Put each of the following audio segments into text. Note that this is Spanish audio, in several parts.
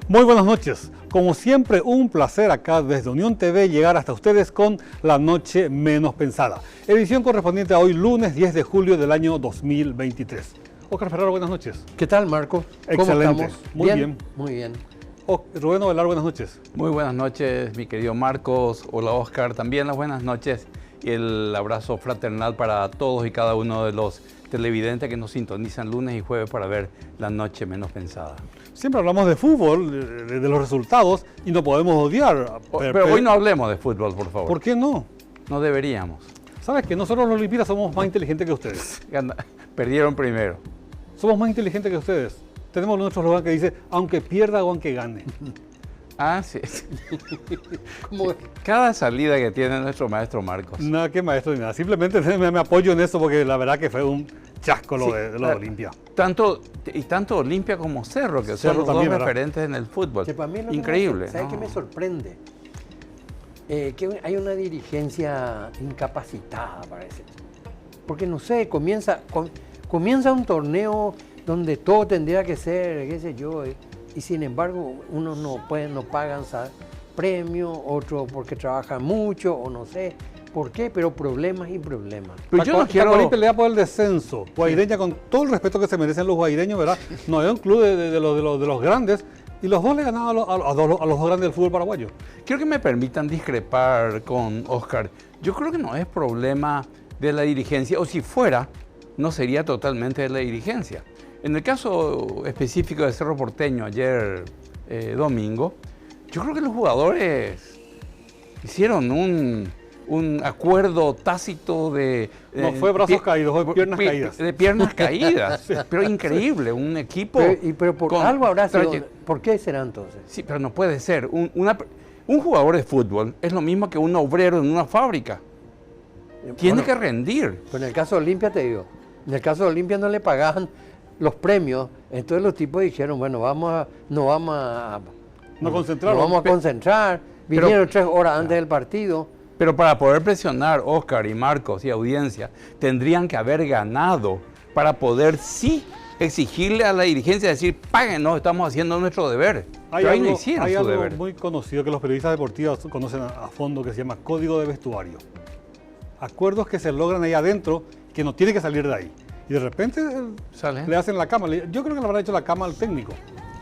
Muy buenas noches. Como siempre, un placer acá desde Unión TV llegar hasta ustedes con La Noche Menos Pensada. Edición correspondiente a hoy, lunes 10 de julio del año 2023. Óscar Ferraro, buenas noches. ¿Qué tal, Marco? ¿Cómo Excelente. estamos? Muy bien. Muy bien. Rubén Ovelar, buenas noches. Muy buenas noches, mi querido Marcos. Hola, Óscar. También las buenas noches y el abrazo fraternal para todos y cada uno de los televidentes que nos sintonizan lunes y jueves para ver La Noche Menos Pensada. Siempre hablamos de fútbol, de los resultados, y no podemos odiar. Pero hoy no hablemos de fútbol, por favor. ¿Por qué no? No deberíamos. ¿Sabes que nosotros los limpiras somos más inteligentes que ustedes? Perdieron primero. Somos más inteligentes que ustedes. Tenemos nuestro eslogan que dice, aunque pierda o aunque gane. Ah, sí. Cada salida que tiene nuestro maestro Marcos. Nada que maestro ni nada. Simplemente me apoyo en eso porque la verdad que fue un chasco lo de Olimpia. Tanto Olimpia como Cerro, que son los también, dos ¿verdad? referentes en el fútbol. Que para mí lo increíble. ¿Sabes qué me sorprende? Que hay una dirigencia incapacitada, parece. Porque no sé, comienza un torneo donde todo tendría que ser, qué sé yo, y sin embargo unos no pagan premio, otros porque trabajan mucho, o no sé por qué, pero problemas y problemas. Pero yo no quiero pelea por el descenso. Guaireña, con todo el respeto que se merecen los guaireños, ¿verdad? No es un club de los grandes, y los dos le ganaban a los dos grandes del fútbol paraguayo. Quiero que me permitan discrepar con Óscar. Yo creo que no es problema de la dirigencia, o si fuera, no sería totalmente de la dirigencia. En el caso específico de Cerro Porteño, ayer domingo, yo creo que los jugadores hicieron un acuerdo tácito de... No fue brazos caídos, fue piernas caídas. De piernas caídas, sí. Pero increíble, un equipo... Pero por algo habrá sido... ¿Por qué será entonces? Sí, pero no puede ser. Un jugador de fútbol es lo mismo que un obrero en una fábrica. Tiene que rendir. Pero en el caso de Olimpia, te digo, en el caso de Olimpia no le pagaban los premios, entonces los tipos dijeron, bueno, nos vamos a concentrar, vinieron 3 horas antes del partido. Pero para poder presionar, Óscar y Marcos y audiencia, tendrían que haber ganado para poder sí exigirle a la dirigencia, decir, páguenos, estamos haciendo nuestro deber. Pero ahí no hicieron su deber. Hay algo muy conocido que los periodistas deportivos conocen a fondo, que se llama código de vestuario. Acuerdos que se logran ahí adentro, que no tienen que salir de ahí. Y de repente le hacen la cama. Yo creo que le habrá hecho la cama al técnico.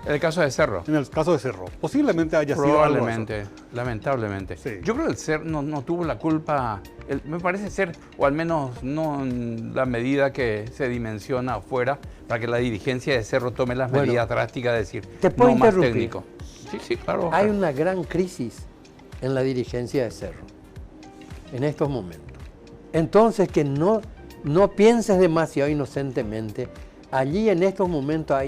En el caso de Cerro. En el caso de Cerro. Posiblemente haya sido probablemente, lamentablemente. Sí. Yo creo que el Cerro no tuvo la culpa, me parece ser, o al menos no en la medida que se dimensiona afuera, para que la dirigencia de Cerro tome las medidas drásticas de decir, ¿te puedo no más interrumpir? técnico. Sí, claro. Hay una gran crisis en la dirigencia de Cerro, en estos momentos. Entonces, que no pienses demasiado inocentemente. Allí en estos momentos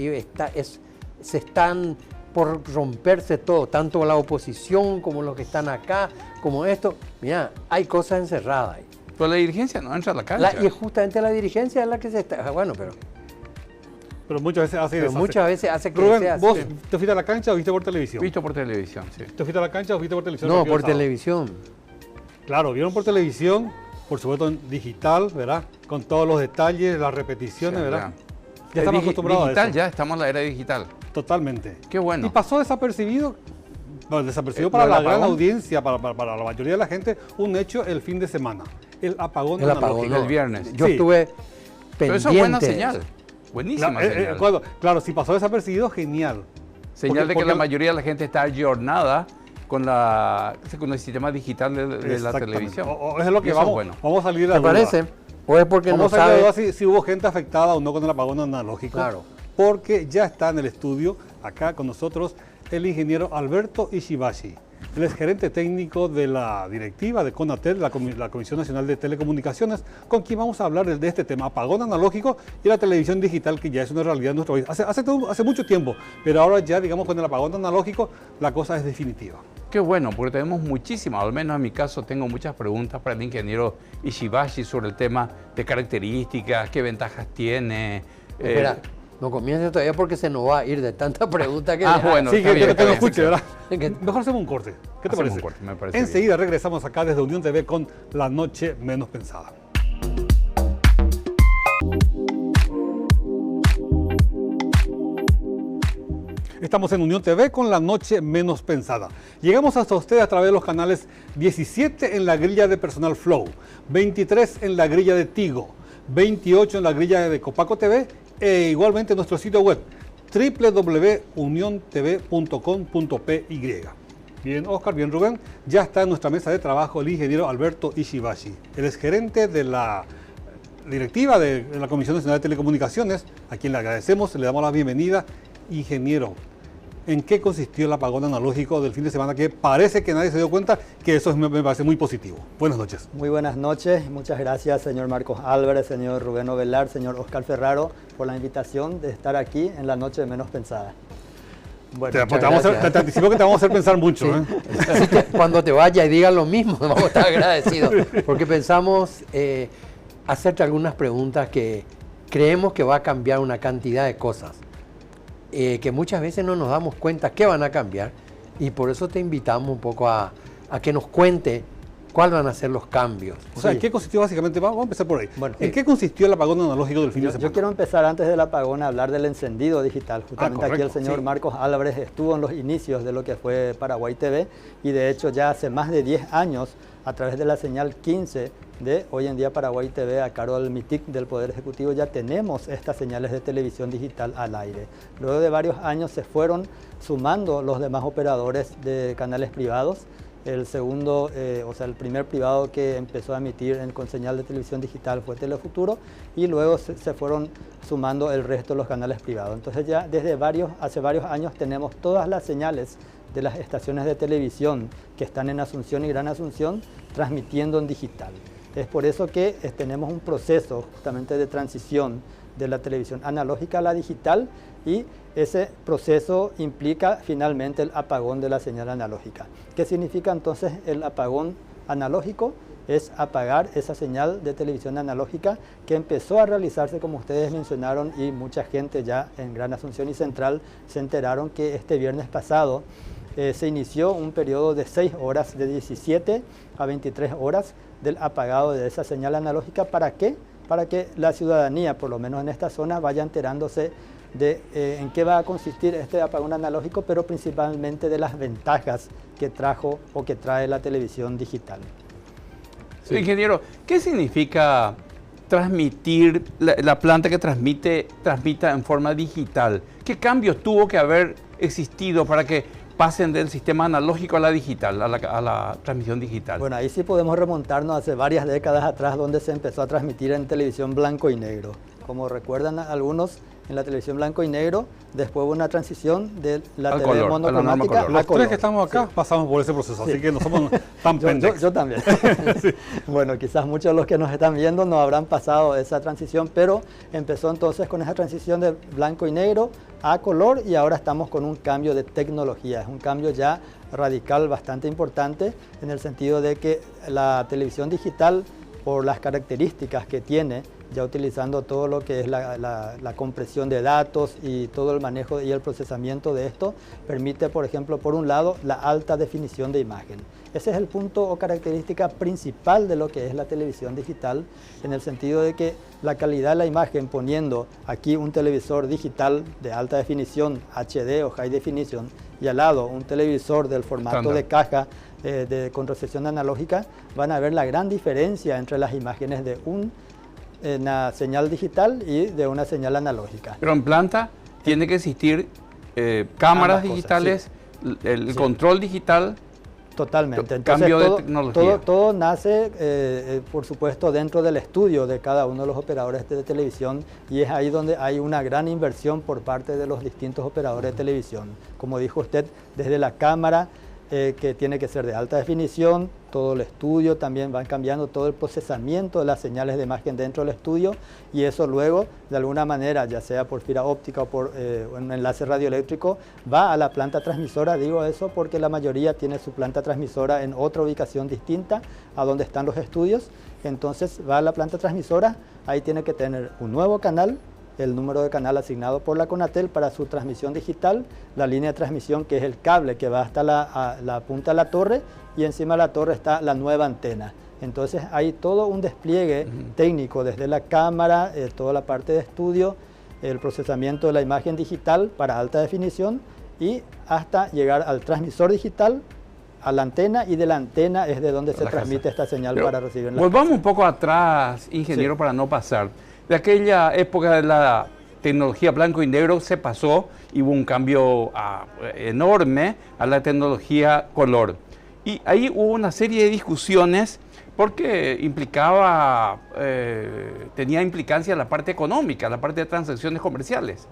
se están por romperse todo, tanto la oposición como los que están acá, como esto. Mira, hay cosas encerradas ahí. Pero la dirigencia no entra a la cancha. Y justamente la dirigencia es la que se está... Bueno, pero muchas veces hace que Rubén, sea así. ¿Vos te fuiste a la cancha o viste por televisión? Visto por televisión, sí. ¿Te fuiste a la cancha o viste por televisión? No, por televisión. Claro, vieron por televisión, por supuesto en digital, ¿verdad? Con todos los detalles, las repeticiones, sí, ¿verdad? Ya estamos acostumbrados digital, a eso. Ya estamos en la era digital. Totalmente. Qué bueno. Y pasó desapercibido, para la gran audiencia, para la mayoría de la gente, un hecho el fin de semana. El apagón analógico. El viernes. Yo estuve pendiente. Pero eso es buena señal. Buenísima señal. Claro, si pasó desapercibido, genial. Señal de que la mayoría de la gente está ayornada con el sistema digital de la televisión. Es lo que vamos a salir de la ¿Te duda. parece? ¿O es porque vamos no sabe? Vamos a ver si hubo gente afectada o no con el apagón analógico. Claro. Porque ya está en el estudio, acá con nosotros, el ingeniero Alberto Ishibashi. Él es gerente técnico de la directiva de CONATEL, la Comisión Nacional de Telecomunicaciones, con quien vamos a hablar de este tema, apagón analógico y la televisión digital, que ya es una realidad en nuestro país. Hace mucho tiempo, pero ahora ya, digamos, con el apagón analógico, la cosa es definitiva. Qué bueno, porque tenemos muchísimas, al menos en mi caso tengo muchas preguntas para el ingeniero Ishibashi sobre el tema de características, qué ventajas tiene. Espera, no comience todavía porque se nos va a ir de tanta pregunta que... Bueno, sí, que lo escuche, ¿verdad? Mejor hacemos un corte. ¿Qué te parece? Un corte, me parece Enseguida regresamos acá desde Unión TV con La Noche Menos Pensada. Estamos en Unión TV con La Noche Menos Pensada. Llegamos hasta usted a través de los canales 17 en la grilla de Personal Flow, 23 en la grilla de Tigo, 28 en la grilla de Copaco TV e igualmente en nuestro sitio web www.uniontv.com.py. Bien, Oscar, bien, Rubén. Ya está en nuestra mesa de trabajo el ingeniero Alberto Ishibashi. Él es gerente de la directiva de la Comisión Nacional de Telecomunicaciones, a quien le agradecemos, le damos la bienvenida. Ingeniero, ¿en qué consistió el apagón analógico del fin de semana? Que parece que nadie se dio cuenta, que eso me parece muy positivo. Buenas noches. Muy buenas noches. Muchas gracias, señor Marcos Álvarez, señor Rubén Ovelar, señor Oscar Ferraro, por la invitación de estar aquí en La Noche Menos Pensada. Bueno, te anticipo que te vamos a hacer pensar mucho. Sí. Así que cuando te vaya y digas lo mismo, vamos a estar agradecidos. Porque pensamos hacerte algunas preguntas que creemos que va a cambiar una cantidad de cosas. Que muchas veces no nos damos cuenta que van a cambiar. Y por eso te invitamos un poco a que nos cuente cuáles van a ser los cambios. O sea, ¿en qué consistió básicamente? Vamos a empezar por ahí. Bueno, ¿En qué consistió el apagón analógico del fin de semana? Yo quiero empezar antes del apagón a hablar del encendido digital. Justamente aquí el señor Marcos Álvarez estuvo en los inicios de lo que fue Paraguay TV y de hecho ya hace más de 10 años a través de la señal 15 de hoy en día Paraguay TV a cargo del MITIC del Poder Ejecutivo ya tenemos estas señales de televisión digital al aire. Luego de varios años se fueron sumando los demás operadores de canales privados. El segundo, el primer privado que empezó a emitir con señal de televisión digital fue Telefuturo y luego se fueron sumando el resto de los canales privados. Entonces ya hace varios años tenemos todas las señales de las estaciones de televisión que están en Asunción y Gran Asunción transmitiendo en digital. Es por eso que tenemos un proceso justamente de transición de la televisión analógica a la digital y ese proceso implica finalmente el apagón de la señal analógica. ¿Qué significa entonces el apagón analógico? Es apagar esa señal de televisión analógica que empezó a realizarse, como ustedes mencionaron, y mucha gente ya en Gran Asunción y Central se enteraron que este viernes pasado se inició un periodo de 6 horas, de 17 a 23 horas del apagado de esa señal analógica. ¿Para qué? Para que la ciudadanía, por lo menos en esta zona, vaya enterándose de en qué va a consistir este apagón analógico, pero principalmente de las ventajas que trajo o que trae la televisión digital. Sí, ingeniero, ¿qué significa transmitir, la planta que transmita en forma digital? ¿Qué cambios tuvo que haber existido para que pasen del sistema analógico a la digital, a la transmisión digital? Bueno, ahí sí podemos remontarnos hace varias décadas atrás, donde se empezó a transmitir en televisión blanco y negro. Como recuerdan algunos, en la televisión blanco y negro, después hubo una transición de la TV color, monocromática a Los color. tres que estamos acá pasamos por ese proceso, así que no somos tan pendejos. Yo también. Sí. Bueno, quizás muchos de los que nos están viendo no habrán pasado esa transición, pero empezó entonces con esa transición de blanco y negro a color y ahora estamos con un cambio de tecnología. Es un cambio ya radical bastante importante en el sentido de que la televisión digital, por las características que tiene, ya utilizando todo lo que es la compresión de datos y todo el manejo y el procesamiento de esto, permite, por ejemplo, por un lado, la alta definición de imagen. Ese es el punto o característica principal de lo que es la televisión digital, en el sentido de que la calidad de la imagen, poniendo aquí un televisor digital de alta definición, HD o High Definition, y al lado un televisor del formato de caja con recepción analógica, van a ver la gran diferencia entre las imágenes de una señal digital y de una señal analógica. Pero en planta tiene que existir cámaras digitales, sí. el control digital. Totalmente. Entonces, cambio de tecnología. Todo nace, por supuesto, dentro del estudio de cada uno de los operadores de televisión y es ahí donde hay una gran inversión por parte de los distintos operadores de televisión. Como dijo usted, desde la cámara, que tiene que ser de alta definición, todo el estudio también va cambiando todo el procesamiento de las señales de imagen dentro del estudio y eso luego, de alguna manera, ya sea por fibra óptica o por un enlace radioeléctrico, va a la planta transmisora. Digo eso porque la mayoría tiene su planta transmisora en otra ubicación distinta a donde están los estudios. Entonces va a la planta transmisora, ahí tiene que tener un nuevo canal, el número de canal asignado por la Conatel para su transmisión digital, la línea de transmisión que es el cable que va hasta la punta de la torre y encima de la torre está la nueva antena. Entonces hay todo un despliegue técnico desde la cámara, toda la parte de estudio, el procesamiento de la imagen digital para alta definición y hasta llegar al transmisor digital, a la antena, y de la antena es de donde se transmite esta señal para recibir en la Volvamos casa. un poco atrás, ingeniero, para no pasar. De aquella época de la tecnología blanco y negro se pasó y hubo un cambio enorme a la tecnología color. Y ahí hubo una serie de discusiones porque tenía implicancia la parte económica, la parte de transacciones comerciales.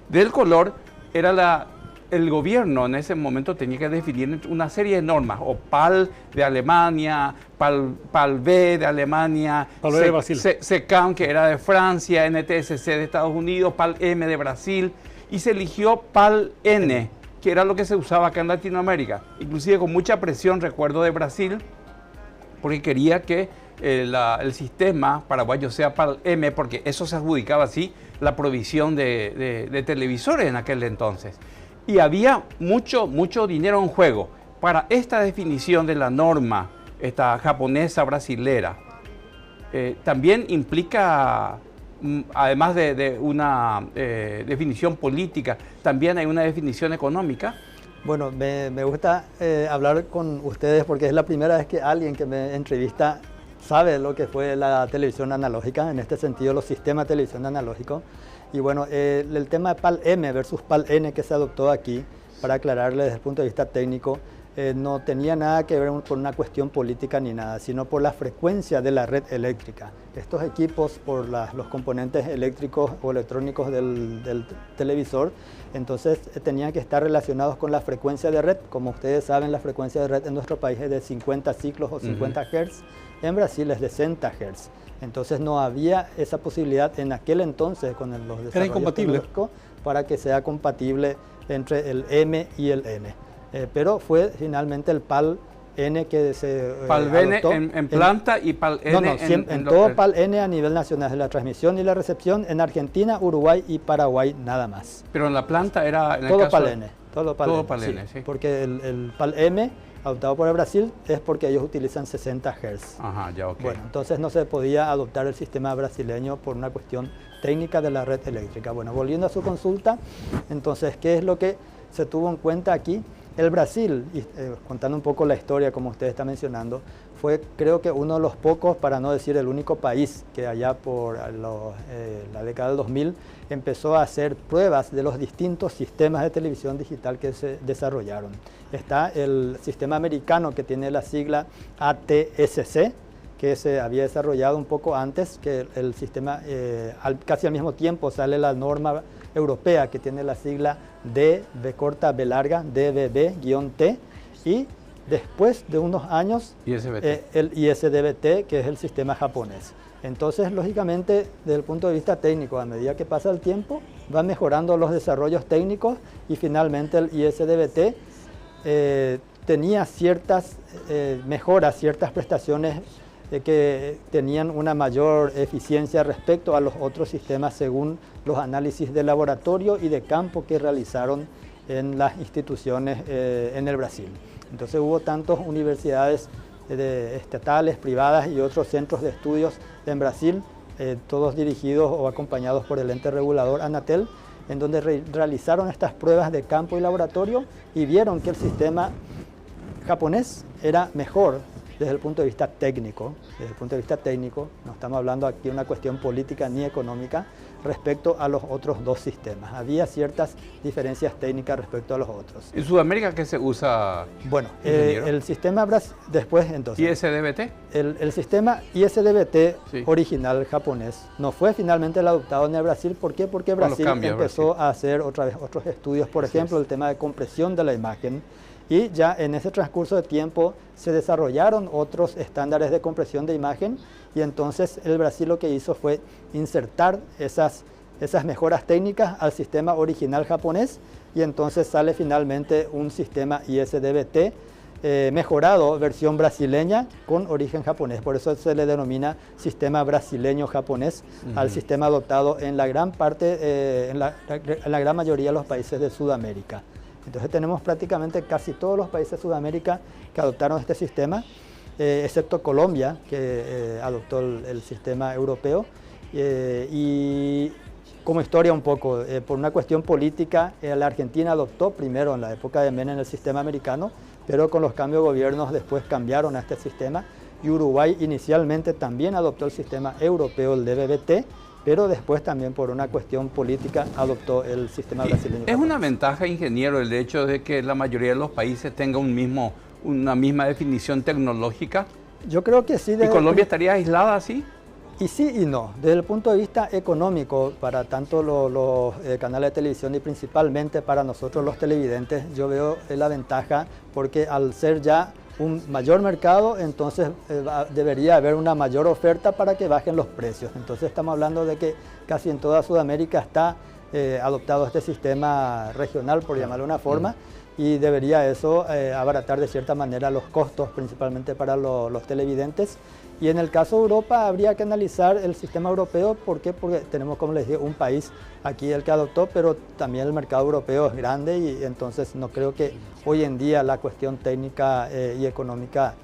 Del color era el gobierno en ese momento tenía que definir una serie de normas, o PAL de Alemania, PAL-B de Alemania, PAL-B de Brasil, SECAM, que era de Francia, NTSC de Estados Unidos, PAL-M de Brasil, y se eligió PAL-N, que era lo que se usaba acá en Latinoamérica, inclusive con mucha presión, recuerdo, de Brasil, porque quería que el sistema paraguayo sea PAL-M, porque eso se adjudicaba así la provisión de televisores en aquel entonces. Y había mucho dinero en juego. Para esta definición de la norma, esta japonesa brasilera, también implica, además de una definición política, también hay una definición económica. Bueno, me gusta hablar con ustedes porque es la primera vez que alguien que me entrevista sabe lo que fue la televisión analógica, en este sentido los sistemas de televisión analógico. Y bueno, el tema de PAL-M versus PAL-N que se adoptó aquí, para aclararle desde el punto de vista técnico, no tenía nada que ver con una cuestión política ni nada, sino por la frecuencia de la red eléctrica. Estos equipos, por los componentes eléctricos o electrónicos del televisor, entonces tenían que estar relacionados con la frecuencia de red. Como ustedes saben, la frecuencia de red en nuestro país es de 50 ciclos o 50 Hz, en Brasil es de 60 Hz. Entonces no había esa posibilidad en aquel entonces con los desarrollos tecnológicos para que sea compatible entre el M y el N. Pero fue finalmente el PAL-N que se PAL-N adoptó en planta y PAL-N en todo PAL-N a nivel nacional, de la transmisión y la recepción en Argentina, Uruguay y Paraguay nada más. Pero en la planta era en todo el caso PAL-N, todo PAL-N, sí. Porque el PAL-M adoptado por el Brasil es porque ellos utilizan 60 Hz. Ajá, ya, ok. Bueno, entonces no se podía adoptar el sistema brasileño por una cuestión técnica de la red eléctrica. Bueno, volviendo a su consulta, entonces, ¿qué es lo que se tuvo en cuenta aquí? El Brasil, contando un poco la historia como usted está mencionando, fue creo que uno de los pocos, para no decir el único país, que allá por la década del 2000 empezó a hacer pruebas de los distintos sistemas de televisión digital que se desarrollaron. Está el sistema americano que tiene la sigla ATSC, que se había desarrollado un poco antes que el sistema, casi al mismo tiempo sale la norma europea que tiene la sigla D, B corta, B larga, DBB-T, y después de unos años el ISDBT, que es el sistema japonés. Entonces, lógicamente, desde el punto de vista técnico, a medida que pasa el tiempo, van mejorando los desarrollos técnicos y finalmente el ISDBT tenía ciertas mejoras, ciertas prestaciones que tenían una mayor eficiencia respecto a los otros sistemas según los análisis de laboratorio y de campo que realizaron en las instituciones en el Brasil. Entonces hubo tantas universidades estatales, privadas y otros centros de estudios en Brasil, todos dirigidos o acompañados por el ente regulador Anatel, en donde realizaron estas pruebas de campo y laboratorio y vieron que el sistema japonés era mejor desde el punto de vista técnico. Desde el punto de vista técnico, no estamos hablando aquí de una cuestión política ni económica, respecto a los otros dos sistemas. Había ciertas diferencias técnicas respecto a los otros. ¿En Sudamérica qué se usa? Bueno, el sistema después entonces... ¿ISDBT? El sistema ISDBT sí. original japonés no fue finalmente el adoptado en el Brasil. ¿Por qué? Porque Brasil empezó a hacer otra vez otros estudios, por ejemplo, el tema de compresión de la imagen. Y ya en ese transcurso de tiempo se desarrollaron otros estándares de compresión de imagen y entonces el Brasil lo que hizo fue insertar esas mejoras técnicas al sistema original japonés y entonces sale finalmente un sistema ISDBT mejorado, versión brasileña con origen japonés. Por eso se le denomina sistema brasileño japonés al sistema adoptado en la gran parte, en la gran mayoría de los países de Sudamérica. Entonces tenemos prácticamente casi todos los países de Sudamérica que adoptaron este sistema, excepto Colombia, que adoptó el sistema europeo. Y como historia un poco, por una cuestión política, la Argentina adoptó primero en la época de Menem el sistema americano, pero con los cambios de gobiernos después cambiaron a este sistema, y Uruguay inicialmente también adoptó el sistema europeo, el DBBT, pero después también por una cuestión política adoptó el sistema brasileño. ¿Es una ventaja, ingeniero, el hecho de que la mayoría de los países tenga una misma definición tecnológica? Yo creo que sí. ¿Y Colombia estaría aislada así? Y sí y no. Desde el punto de vista económico, para tanto los canales de televisión y principalmente para nosotros los televidentes, yo veo la ventaja porque al ser ya un mayor mercado, entonces debería haber una mayor oferta para que bajen los precios. Entonces estamos hablando de que casi en toda Sudamérica está adoptado este sistema regional, por llamarlo de una forma, y debería eso abaratar de cierta manera los costos, principalmente para los televidentes. Y en el caso de Europa habría que analizar el sistema europeo. ¿Por qué? Porque tenemos, como les dije, un país aquí el que adoptó, pero también el mercado europeo es grande y entonces no creo que hoy en día la cuestión técnica y económica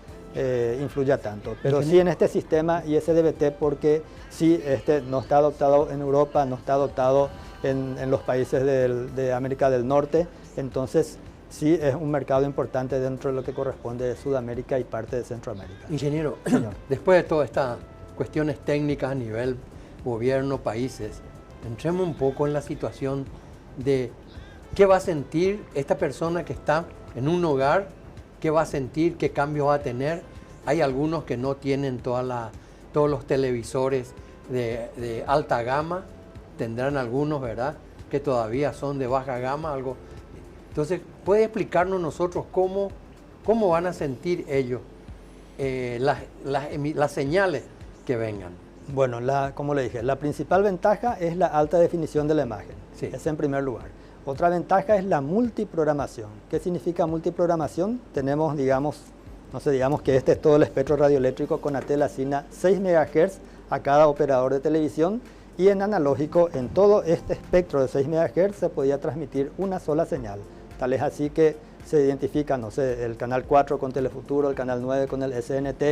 influya tanto. Pero sí en este sistema y ese DBT, porque sí, este no está adoptado en Europa, no está adoptado en los países de América del Norte, entonces sí es un mercado importante dentro de lo que corresponde de Sudamérica y parte de Centroamérica. Ingeniero, después de todas estas cuestiones técnicas a nivel gobierno, países, entremos un poco en la situación de qué va a sentir esta persona que está en un hogar, qué va a sentir, qué cambios va a tener. Hay algunos que no tienen todos los televisores de alta gama, tendrán algunos, ¿verdad?, que todavía son de baja gama, algo. Entonces, ¿puede explicarnos nosotros cómo van a sentir ellos las señales que vengan? Bueno, como le dije, la principal ventaja es la alta definición de la imagen. Sí. Es en primer lugar. Otra ventaja es la multiprogramación. ¿Qué significa multiprogramación? Tenemos, digamos que este es todo el espectro radioeléctrico. Conatel asigna 6 MHz a cada operador de televisión. Y en analógico, en todo este espectro de 6 MHz se podía transmitir una sola señal. Tal es así que se identifica, no sé, el canal 4 con Telefuturo, el canal 9 con el SNT,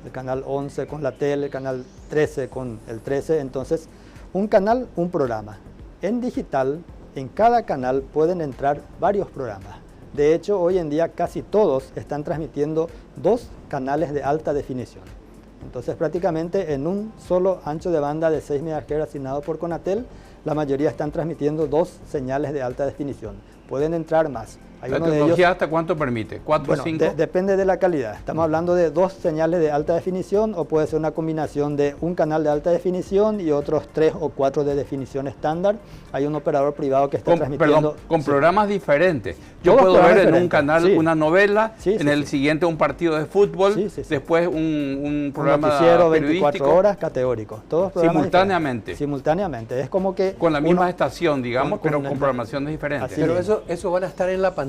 el canal 11 con la tele, el canal 13 con el 13. Entonces, un canal, un programa. En digital, en cada canal pueden entrar varios programas. De hecho, hoy en día casi todos están transmitiendo 2 canales de alta definición. Entonces, prácticamente en un solo ancho de banda de 6 MHz asignado por Conatel, la mayoría están transmitiendo 2 señales de alta definición. Pueden entrar más. Hay ¿La uno de tecnología ellos, hasta cuánto permite? ¿4 o 5? Depende de la calidad. Estamos hablando de 2 señales de alta definición o puede ser una combinación de un canal de alta definición y otros 3 o 4 de definición estándar. Hay un operador privado que está transmitiendo... Con programas diferentes. Yo Todos puedo ver programas en un diferentes. canal Sí. una novela, Sí, en sí, el sí. siguiente un partido de fútbol, Sí, sí, sí. después un Un programa noticiero periodístico. 24 horas categórico. Todos programas Simultáneamente. diferentes. Simultáneamente. Es como que... Con la misma uno- estación, digamos, pero con con programaciones diferentes. Así Pero es. eso van a estar en la pantalla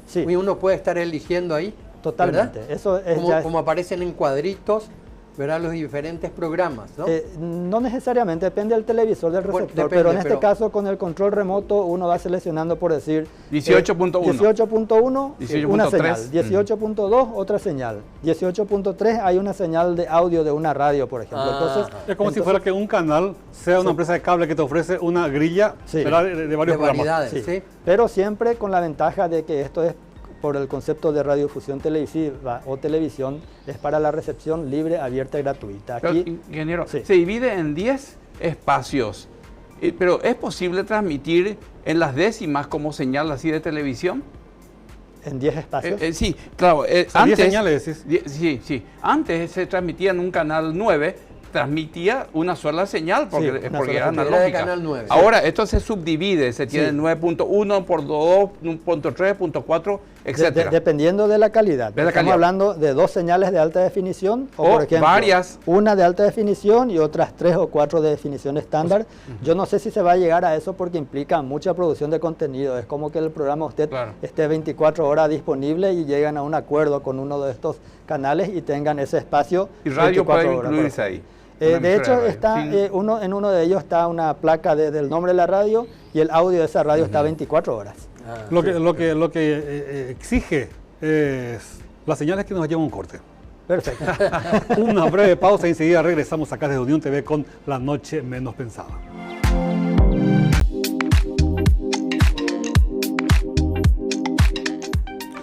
Sí. y uno puede estar eligiendo ahí. Totalmente. ¿Verdad? Eso es Como aparecen en cuadritos, verán los diferentes programas, ¿no? No necesariamente, depende del televisor, del Bueno, receptor, depende, pero en este pero- caso con el control remoto uno va seleccionando por decir 18.1. 18.1, 18.3. una señal, 18.2 otra señal, 18.3 hay una señal de audio de una radio, por ejemplo. Ah. Es como si fuera que un canal sea una empresa de cable que te ofrece una grilla, Sí. ¿verdad?, de varios de programas. variedades, Sí, ¿sí? pero siempre con la ventaja de que esto es por el concepto de radiodifusión televisiva o televisión, es para la recepción libre, abierta y gratuita. Pero, Aquí, ingeniero, Sí. se divide en 10 espacios, pero ¿es posible transmitir en las décimas como señal así de televisión? en 10 espacios. Sí, claro. O sea, 10 señales, decís. Sí. Antes se transmitía en un canal 9, transmitía una sola señal porque, Sí, una porque sola era señal. Era de analógica. canal 9. Ahora esto se subdivide, se tiene Sí. 9.1 por 2, 1.3, 1.4, etcétera. Dependiendo de la calidad. De la Estamos calidad. hablando de 2 señales de alta definición o, O por ejemplo, varias. una de alta definición y otras 3 o 4 de definición estándar. Yo no sé si se va a llegar a eso porque implica mucha producción de contenido. Es como que el programa usted Claro. esté 24 horas disponible y llegan a un acuerdo con uno de estos canales y tengan ese espacio. Y radio 24 puede horas, por incluirse ejemplo. ahí. Una De hecho, emisora de está, radio. Sí. en uno de ellos está una placa del nombre de la radio y el audio de esa radio está 24 horas. Ah, Lo que exige es las señales que nos llevan a un corte. Perfecto. Una breve pausa y enseguida regresamos acá desde Unión TV con La Noche Menos Pensada.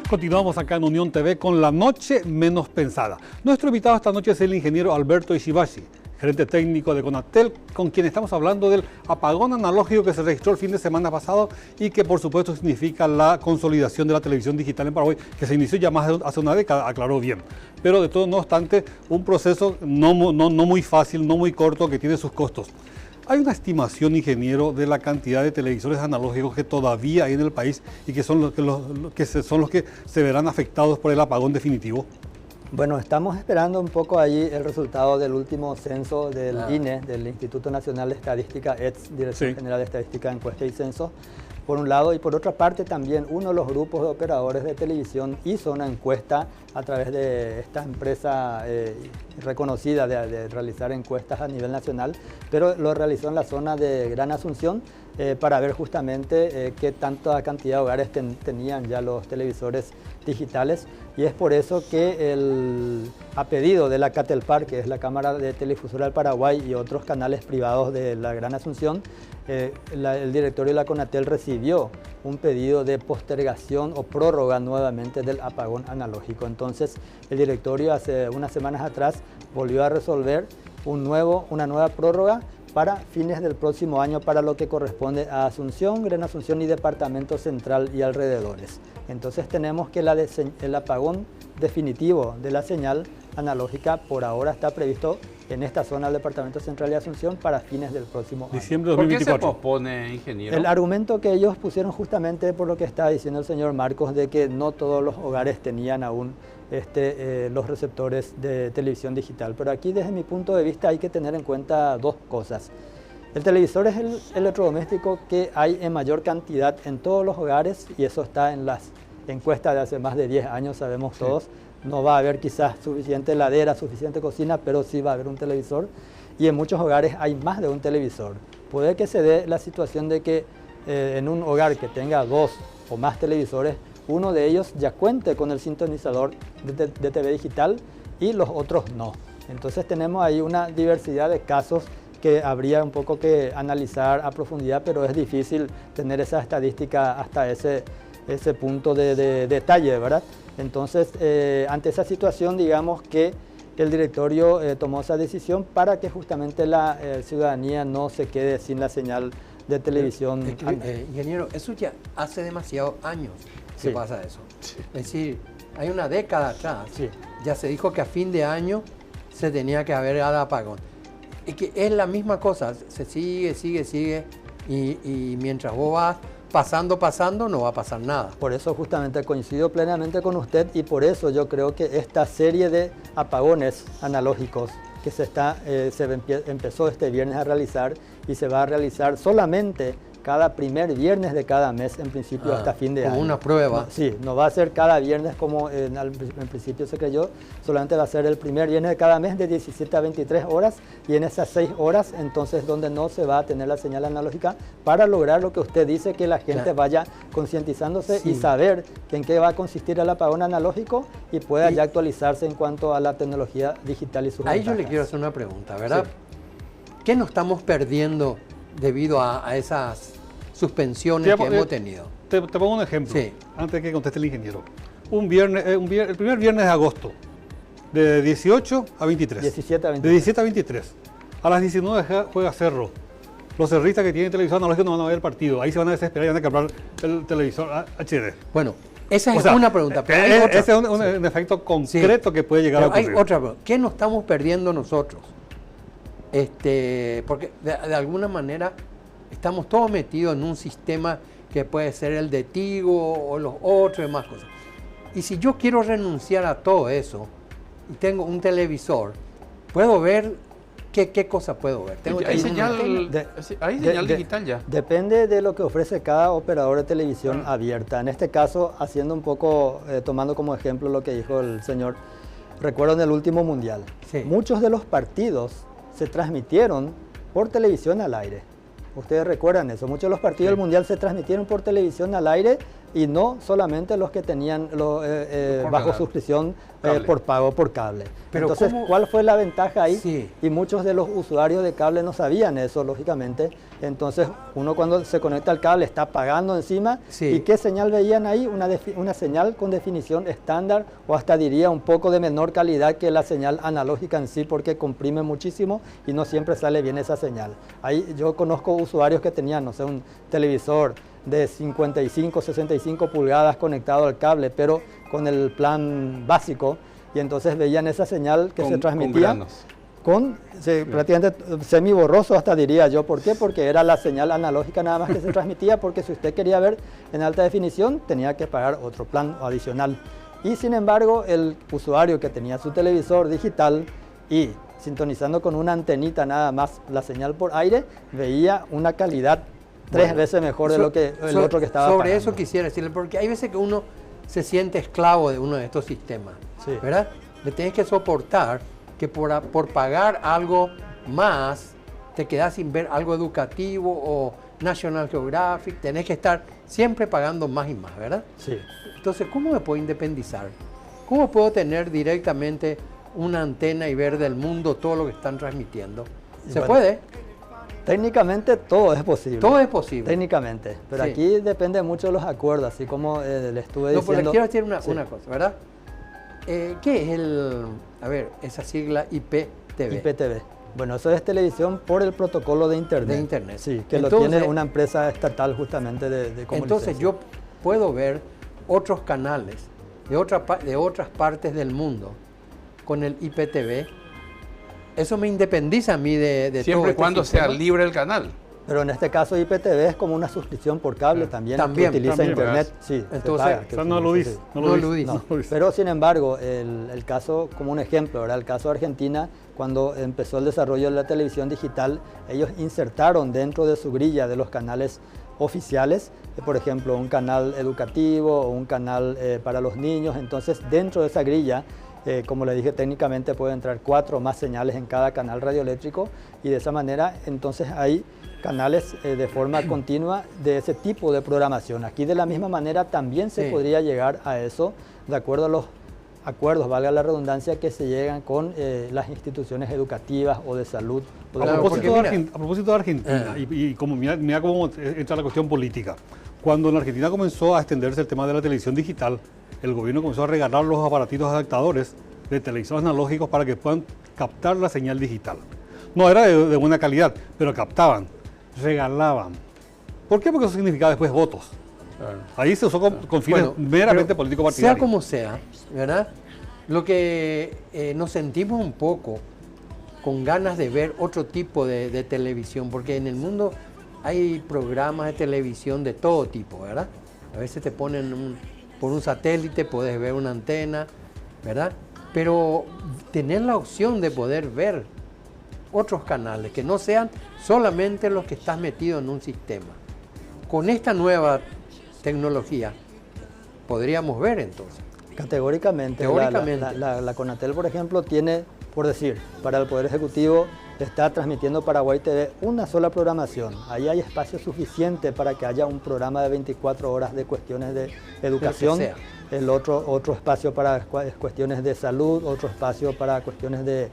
Continuamos acá en Unión TV con La Noche Menos Pensada. Nuestro invitado esta noche es el ingeniero Alberto Ishibashi, gerente técnico de Conatel, con quien estamos hablando del apagón analógico que se registró el fin de semana pasado y que por supuesto significa la consolidación de la televisión digital en Paraguay, que se inició ya más de hace una década, aclaró bien. Pero de todo, no obstante, un proceso no muy fácil, no muy corto, que tiene sus costos. ¿Hay una estimación, ingeniero, de la cantidad de televisores analógicos que todavía hay en el país y que son los que se verán afectados por el apagón definitivo? Bueno, estamos esperando un poco ahí el resultado del último censo del INE, del Instituto Nacional de Estadística, ETS, Dirección General de Estadística, Encuesta y Censo, por un lado, y por otra parte también uno de los grupos de operadores de televisión hizo una encuesta a través de esta empresa reconocida de realizar encuestas a nivel nacional, pero lo realizó en la zona de Gran Asunción para ver justamente qué tanta cantidad de hogares tenían ya los televisores digitales, y es por eso que a pedido de la Catelpar, que es la Cámara de Telefusora del Paraguay, y otros canales privados de la Gran Asunción, el directorio de la Conatel recibió un pedido de postergación o prórroga nuevamente del apagón analógico. Entonces el directorio hace unas semanas atrás volvió a resolver una nueva prórroga para fines del próximo año para lo que corresponde a Asunción, Gran Asunción y Departamento Central y alrededores. Entonces tenemos que el apagón definitivo de la señal analógica por ahora está previsto en esta zona del Departamento Central y Asunción para fines del próximo año. Diciembre de 2024. ¿Por qué se pospone, ingeniero? El argumento que ellos pusieron justamente por lo que está diciendo el señor Marcos, de que no todos los hogares tenían aún los receptores de televisión digital. Pero aquí, desde mi punto de vista, hay que tener en cuenta dos cosas. El televisor es el electrodoméstico que hay en mayor cantidad en todos los hogares, y eso está en las encuestas de hace más de 10 años, sabemos todos. No va a haber quizás suficiente heladera, suficiente cocina, pero sí va a haber un televisor. Y en muchos hogares hay más de un televisor. Puede que se dé la situación de que en un hogar que tenga 2 o más televisores, uno de ellos ya cuente con el sintonizador de TV digital y los otros no. Entonces tenemos ahí una diversidad de casos que habría un poco que analizar a profundidad, pero es difícil tener esa estadística hasta ese punto de detalle, ¿verdad? Entonces, ante esa situación, digamos que el directorio tomó esa decisión para que justamente la ciudadanía no se quede sin la señal de televisión. Ingeniero, eso ya hace demasiados años que pasa eso. Sí. Es decir, hay una década atrás, Sí. ya se dijo que a fin de año se tenía que haber dado apagón. Y que es la misma cosa, se sigue, y mientras vos vas pasando, no va a pasar nada. Por eso justamente coincido plenamente con usted, y por eso yo creo que esta serie de apagones analógicos que empezó este viernes a realizar y se va a realizar solamente cada primer viernes de cada mes, en principio hasta fin de año. Como una prueba. No, sí, no va a ser cada viernes como en principio se creyó, solamente va a ser el primer viernes de cada mes de 17 a 23 horas, y en esas 6 horas entonces donde no se va a tener la señal analógica, para lograr lo que usted dice, que la gente vaya concientizándose y saber en qué va a consistir el apagón analógico y pueda ya actualizarse en cuanto a la tecnología digital y sus Ahí yo ventajas. le quiero hacer una pregunta, ¿verdad? Sí. ¿Qué nos estamos perdiendo debido a esas suspensiones que hemos tenido? Te pongo un ejemplo, Sí. antes de que conteste el ingeniero. El primer viernes de agosto, de 18 a 23. 17 a 23. De 17 a 23. A las 19 juega Cerro. Los cerristas que tienen televisor analógico no van a ver el partido. Ahí se van a desesperar y van a comprar el televisor HD. Bueno, esa es O sea, una pregunta. Pero hay otra. ese es un efecto concreto que puede llegar a Pero hay ocurrir. otra pregunta. ¿Qué nos estamos perdiendo nosotros? Porque de alguna manera estamos todos metidos en un sistema que puede ser el de Tigo o los otros y demás cosas. Y si yo quiero renunciar a todo eso y tengo un televisor, ¿puedo ver qué cosa puedo ver? Hay señal, hay señal de- digital ya. Depende de lo que ofrece cada operador de televisión abierta. En este caso, haciendo un poco, tomando como ejemplo lo que dijo el señor, recuerdo en el último mundial, Sí. muchos de los partidos se transmitieron por televisión al aire. Ustedes recuerdan eso, muchos de los partidos del mundial se transmitieron por televisión al aire, y no solamente los que tenían bajo suscripción por pago por cable. Pero entonces, ¿cuál fue la ventaja ahí? Sí. Y muchos de los usuarios de cable no sabían eso, lógicamente. Entonces, uno cuando se conecta al cable está pagando encima. Sí. ¿Y qué señal veían ahí? Una señal con definición estándar, o hasta diría un poco de menor calidad que la señal analógica en sí, porque comprime muchísimo y no siempre sale bien esa señal. Ahí yo conozco usuarios que tenían, no sé, un televisor de 55, 65 pulgadas conectado al cable, pero con el plan básico, y entonces veían esa señal que se transmitía prácticamente semi borroso, hasta diría yo. ¿Por qué? Porque era la señal analógica nada más que se transmitía, porque si usted quería ver en alta definición tenía que pagar otro plan adicional. Y sin embargo, el usuario que tenía su televisor digital y sintonizando con una antenita nada más la señal por aire, veía una calidad tres veces mejor de lo que el otro que estaba sobre pagando. Eso quisiera decirle, porque hay veces que uno se siente esclavo de uno de estos sistemas, sí, ¿verdad? Le tienes que soportar que por pagar algo más te quedas sin ver algo educativo o National Geographic, tenés que estar siempre pagando más y más, ¿verdad? Sí. Entonces, ¿cómo me puedo independizar? ¿Cómo puedo tener directamente una antena y ver del mundo todo lo que están transmitiendo? ¿Se puede? Técnicamente todo es posible. Todo es posible. Técnicamente. Pero Sí. aquí depende mucho de los acuerdos, así como le estuve No, diciendo. pero le quiero decir una Sí. cosa, ¿verdad? ¿Qué es esa sigla IPTV? IPTV. Bueno, eso es televisión por el protocolo de Internet. De Internet. Sí, que Entonces, lo tiene una empresa estatal justamente de comunicación. Entonces yo puedo ver otros canales de otras partes del mundo con el IPTV. Eso me independiza a mí de todo Siempre y este cuando sea sistema. libre el canal. Pero en este caso IPTV es como una suscripción por cable también, También, que utiliza también, Internet. ¿verdad? Sí, Entonces, se paga, O sea, no lo dice. No lo dice. No, pero sin embargo, el caso, como un ejemplo, ¿verdad? El caso de Argentina, cuando empezó el desarrollo de la televisión digital, ellos insertaron dentro de su grilla de los canales oficiales, por ejemplo, un canal educativo o un canal para los niños. Entonces, dentro de esa grilla, como le dije, técnicamente pueden entrar 4 o más señales en cada canal radioeléctrico, y de esa manera, entonces hay canales de forma continua de ese tipo de programación. Aquí de la misma manera también se podría llegar a eso, de acuerdo a los acuerdos, valga la redundancia, que se llegan con las instituciones educativas o de salud. O de A Claro, propósito, porque a propósito de Argentina, y como mira cómo entra la cuestión política. Cuando en Argentina comenzó a extenderse el tema de la televisión digital, el gobierno comenzó a regalar los aparatitos adaptadores de televisores analógicos para que puedan captar la señal digital. No era de buena calidad, pero captaban, regalaban. ¿Por qué? Porque eso significaba después votos. Claro. Ahí se usó con fines Bueno, meramente pero político-partidarios. sea como sea, ¿verdad? Lo que nos sentimos un poco con ganas de ver otro tipo de televisión, porque en el mundo hay programas de televisión de todo tipo, ¿verdad? A veces te ponen por un satélite, puedes ver una antena, ¿verdad? Pero tener la opción de poder ver otros canales que no sean solamente los que estás metido en un sistema. Con esta nueva tecnología podríamos ver entonces. Categóricamente. Teóricamente. La Conatel, por ejemplo, tiene, por decir, para el Poder Ejecutivo está transmitiendo Paraguay TV una sola programación. Ahí hay espacio suficiente para que haya un programa de 24 horas de cuestiones de educación, sea. el otro espacio para cuestiones de salud, otro espacio para cuestiones de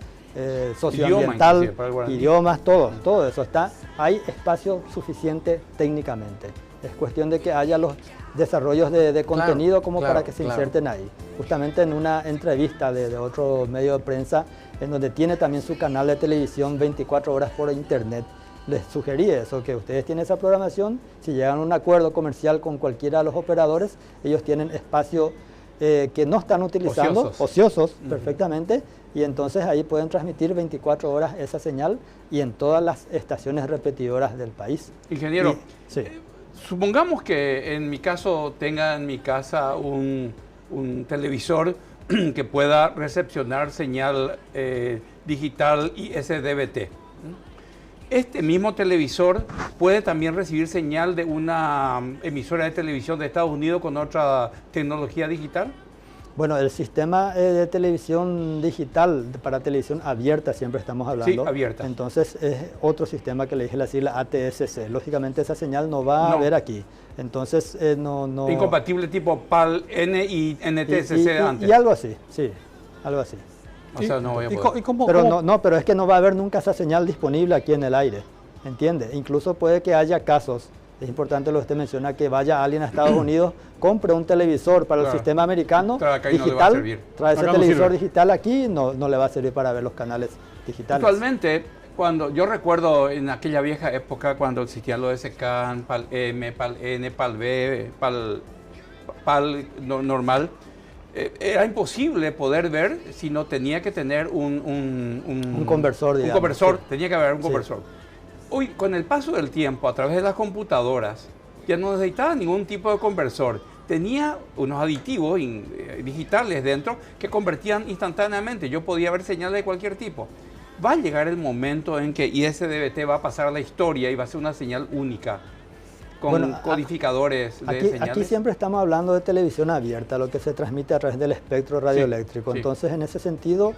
socioambiental, inclusive, para el guaraní. idiomas, todo eso está. Hay espacio suficiente técnicamente. Es cuestión de que haya los desarrollos de contenido como claro, para que se inserten ahí. Justamente en una entrevista de otro medio de prensa, en donde tiene también su canal de televisión 24 horas por internet, les sugerí eso, que ustedes tienen esa programación, si llegan a un acuerdo comercial con cualquiera de los operadores, ellos tienen espacio que no están utilizando, ociosos perfectamente, y entonces ahí pueden transmitir 24 horas esa señal y en todas las estaciones repetidoras del país. Ingeniero, Sí. supongamos que en mi caso tenga en mi casa un televisor que pueda recepcionar señal digital y SDVT. Este mismo televisor puede también recibir señal de una emisora de televisión de Estados Unidos con otra tecnología digital. Bueno, el sistema de televisión digital, para televisión abierta siempre estamos hablando. Sí, abierta. Entonces es otro sistema que le dije la sigla ATSC. Lógicamente esa señal no va a haber aquí. Entonces no... Incompatible tipo PAL-N y NTSC antes. Y algo así, sí, algo así. O sea, no voy a poder. Pero pero es que no va a haber nunca esa señal disponible aquí en el aire, ¿entiende? Incluso puede que haya casos, es importante lo que usted menciona, que vaya alguien a Estados Unidos, compre un televisor para el sistema americano digital, trae ese televisor digital aquí, no le va a servir para ver los canales digitales. Actualmente, cuando yo recuerdo en aquella vieja época cuando existían los SCAN, PAL-M, PAL-N, PAL-B, PAL normal, era imposible poder ver si no tenía que tener un conversor, digamos. Un conversor, sí. Tenía que haber un conversor. Hoy, con el paso del tiempo, a través de las computadoras, ya no necesitaba ningún tipo de conversor. Tenía unos aditivos digitales dentro que convertían instantáneamente. Yo podía ver señales de cualquier tipo. Va a llegar el momento en que ISDBT va a pasar a la historia y va a ser una señal única, con codificadores de señales. Aquí siempre estamos hablando de televisión abierta, lo que se transmite a través del espectro radioeléctrico. Sí, entonces, en ese sentido,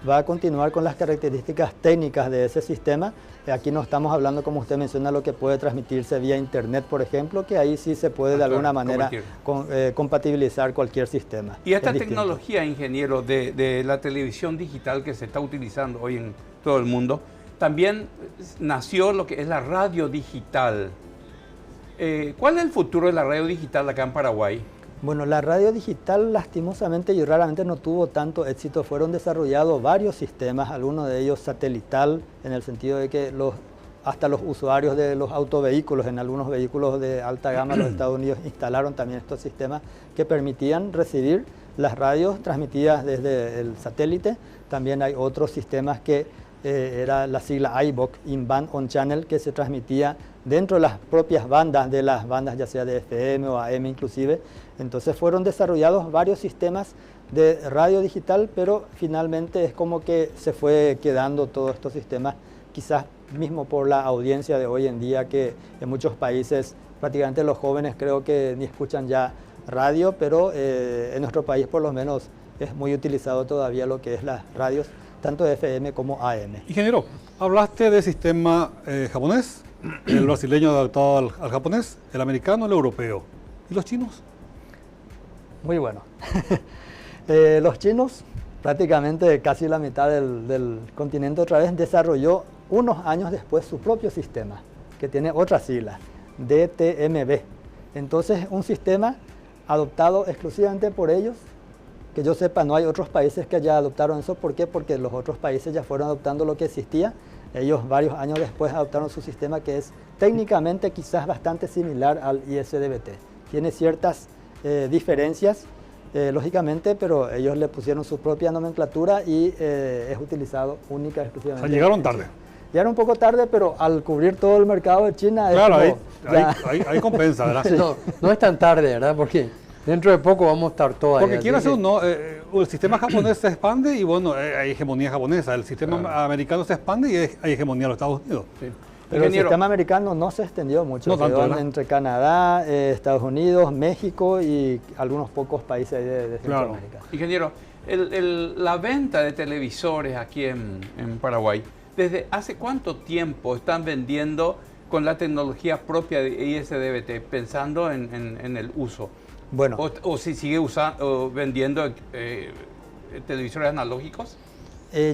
va a continuar con las características técnicas de ese sistema. Aquí no estamos hablando, como usted menciona, lo que puede transmitirse vía internet, por ejemplo, que ahí sí se puede de alguna manera compatibilizar cualquier sistema. Y esta tecnología, ingeniero, de la televisión digital que se está utilizando hoy en todo el mundo, también nació lo que es la radio digital. ¿Cuál es el futuro de la radio digital acá en Paraguay? Bueno, la radio digital lastimosamente y raramente no tuvo tanto éxito. Fueron desarrollados varios sistemas, algunos de ellos satelital, en el sentido de que hasta los usuarios de los autovehículos, en algunos vehículos de alta gama de los Estados Unidos, instalaron también estos sistemas que permitían recibir las radios transmitidas desde el satélite. También hay otros sistemas que era la sigla IBOC, In-Band On Channel, que se transmitía dentro de las propias bandas, de las bandas ya sea de FM o AM inclusive. Entonces fueron desarrollados varios sistemas de radio digital, pero finalmente es como que se fue quedando todos estos sistemas, quizás mismo por la audiencia de hoy en día, que en muchos países prácticamente los jóvenes creo que ni escuchan ya radio, pero en nuestro país por lo menos es muy utilizado todavía lo que es las radios, tanto de FM como AM. Ingeniero, hablaste del sistema japonés, el brasileño adaptado al japonés, el americano, el europeo. ¿Y los chinos? Muy bueno. Los chinos, prácticamente casi la mitad del continente otra vez, desarrolló unos años después su propio sistema, que tiene otra sigla, DTMB. Entonces, un sistema adoptado exclusivamente por ellos. Que yo sepa, no hay otros países que ya adoptaron eso. ¿Por qué? Porque los otros países ya fueron adoptando lo que existía. Ellos varios años después adoptaron su sistema, que es técnicamente quizás bastante similar al ISDBT. Tiene ciertas diferencias, lógicamente, pero ellos le pusieron su propia nomenclatura y es utilizado única y exclusivamente. O sea, llegaron tarde. Llegaron un poco tarde, pero al cubrir todo el mercado de China... Claro, ahí compensa, ¿verdad? Sí. No es tan tarde, ¿verdad? Porque dentro de poco vamos a estar todos ahí. Porque quiero hacer el sistema japonés se expande y bueno, hay hegemonía japonesa. El sistema americano se expande y hay hegemonía de los Estados Unidos. Sí. Pero el sistema americano no se extendió mucho. No tanto, entre Canadá, Estados Unidos, México y algunos pocos países de Centroamérica. Claro. Ingeniero, la venta de televisores aquí en Paraguay, ¿desde hace cuánto tiempo están vendiendo con la tecnología propia de ISDBT, pensando en el uso? Bueno. ¿O si sigue vendiendo televisores analógicos?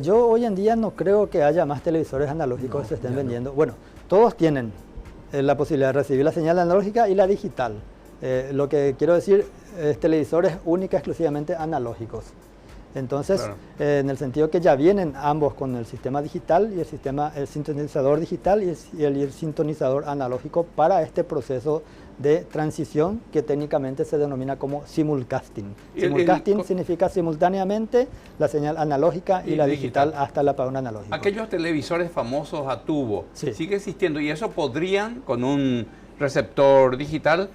Yo hoy en día no creo que haya más televisores analógicos que se estén vendiendo. No. Bueno, todos tienen la posibilidad de recibir la señal analógica y la digital. Lo que quiero decir es televisores única exclusivamente analógicos. Entonces, claro, en el sentido que ya vienen ambos con el sistema digital y el sintonizador digital y el sintonizador analógico para este proceso de transición que técnicamente se denomina como simulcasting. Simulcasting significa simultáneamente la señal analógica y la digital hasta el apagón analógico. Aquellos televisores famosos a tubo, sí, sigue existiendo y eso podrían, con un receptor digital,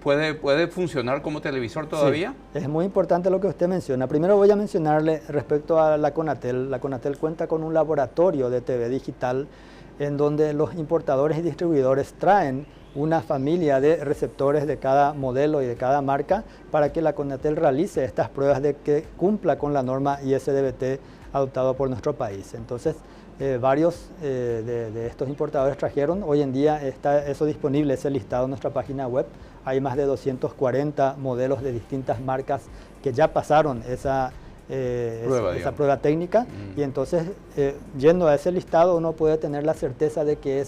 ¿puede funcionar como televisor todavía? Sí, es muy importante lo que usted menciona. Primero voy a mencionarle respecto a la CONATEL. La CONATEL cuenta con un laboratorio de TV digital en donde los importadores y distribuidores traen una familia de receptores de cada modelo y de cada marca para que la CONATEL realice estas pruebas de que cumpla con la norma ISDBT adoptado por nuestro país. Entonces, varios de estos importadores trajeron. Hoy en día está eso disponible, ese listado en nuestra página web. Hay más de 240 modelos de distintas marcas que ya pasaron esa prueba técnica. Y entonces, yendo a ese listado, uno puede tener la certeza de que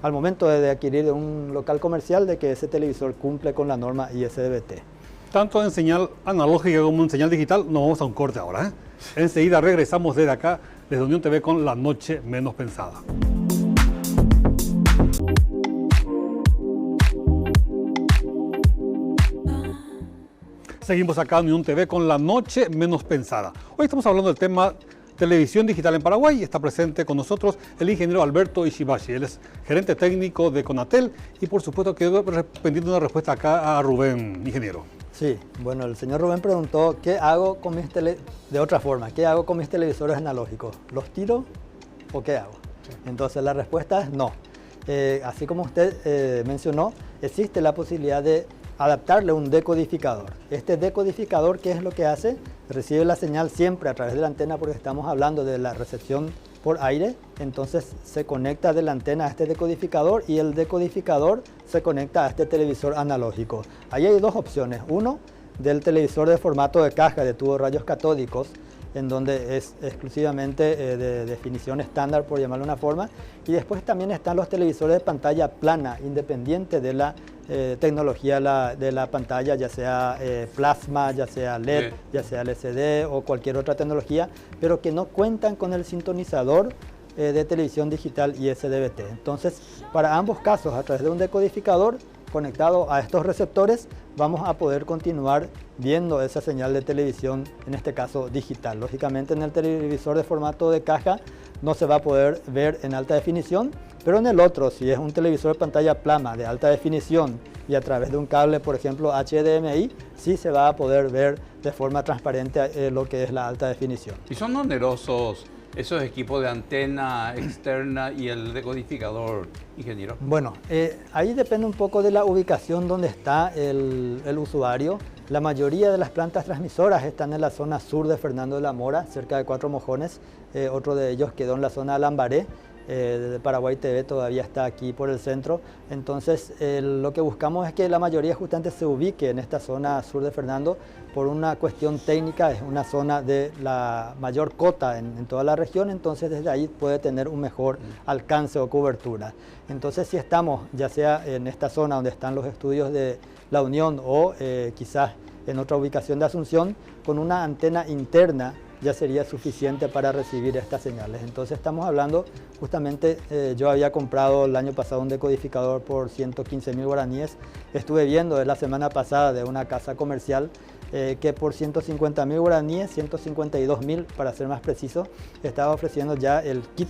al momento de adquirir un local comercial, de que ese televisor cumple con la norma ISDBT. Tanto en señal analógica como en señal digital, nos vamos a un corte ahora. Enseguida regresamos desde acá, desde Unión TV, con La Noche Menos Pensada. Seguimos acá en Unión TV con La Noche Menos Pensada. Hoy estamos hablando del tema televisión digital en Paraguay. Está presente con nosotros el ingeniero Alberto Ishibashi. Él es gerente técnico de CONATEL y por supuesto quedó pendiente una respuesta acá a Rubén, ingeniero. Sí, bueno, el señor Rubén preguntó, ¿qué hago con de otra forma, ¿qué hago con mis televisores analógicos? ¿Los tiro o qué hago? Sí. Entonces la respuesta es no. Así como usted mencionó, existe la posibilidad de adaptarle un decodificador. Este decodificador, ¿qué es lo que hace? Recibe la señal siempre a través de la antena, porque estamos hablando de la recepción por aire. Entonces se conecta de la antena a este decodificador y el decodificador se conecta a este televisor analógico. Ahí hay dos opciones. Uno, del televisor de formato de caja de tubos rayos catódicos, en donde es exclusivamente de definición estándar, por llamarlo de una forma. Y después también están los televisores de pantalla plana, independiente de la tecnología de la pantalla, ya sea plasma, ya sea LED, ya sea LCD o cualquier otra tecnología, pero que no cuentan con el sintonizador de televisión digital ISDBT. Entonces, para ambos casos, a través de un decodificador conectado a estos receptores, vamos a poder continuar viendo esa señal de televisión, en este caso digital. Lógicamente, en el televisor de formato de caja no se va a poder ver en alta definición, pero en el otro, si es un televisor de pantalla plana de alta definición y a través de un cable, por ejemplo, HDMI, sí se va a poder ver de forma transparente lo que es la alta definición. ¿Y son onerosos esos equipos de antena externa y el decodificador, ingeniero? Bueno, ahí depende un poco de la ubicación donde está el usuario. La mayoría de las plantas transmisoras están en la zona sur de Fernando de la Mora, cerca de Cuatro Mojones. Otro de ellos quedó en la zona de Lambaré. De Paraguay TV todavía está aquí por el centro. Entonces, lo que buscamos es que la mayoría justamente se ubique en esta zona sur de Fernando por una cuestión técnica. Es una zona de la mayor cota en toda la región, entonces desde ahí puede tener un mejor alcance o cobertura. Entonces, si estamos ya sea en esta zona donde están los estudios de La Unión o quizás en otra ubicación de Asunción, con una antena interna ya sería suficiente para recibir estas señales. Entonces estamos hablando, justamente yo había comprado el año pasado un decodificador por 115.000 guaraníes. Estuve viendo la semana pasada de una casa comercial que por 150.000 guaraníes, 152.000 para ser más preciso, estaba ofreciendo ya el kit,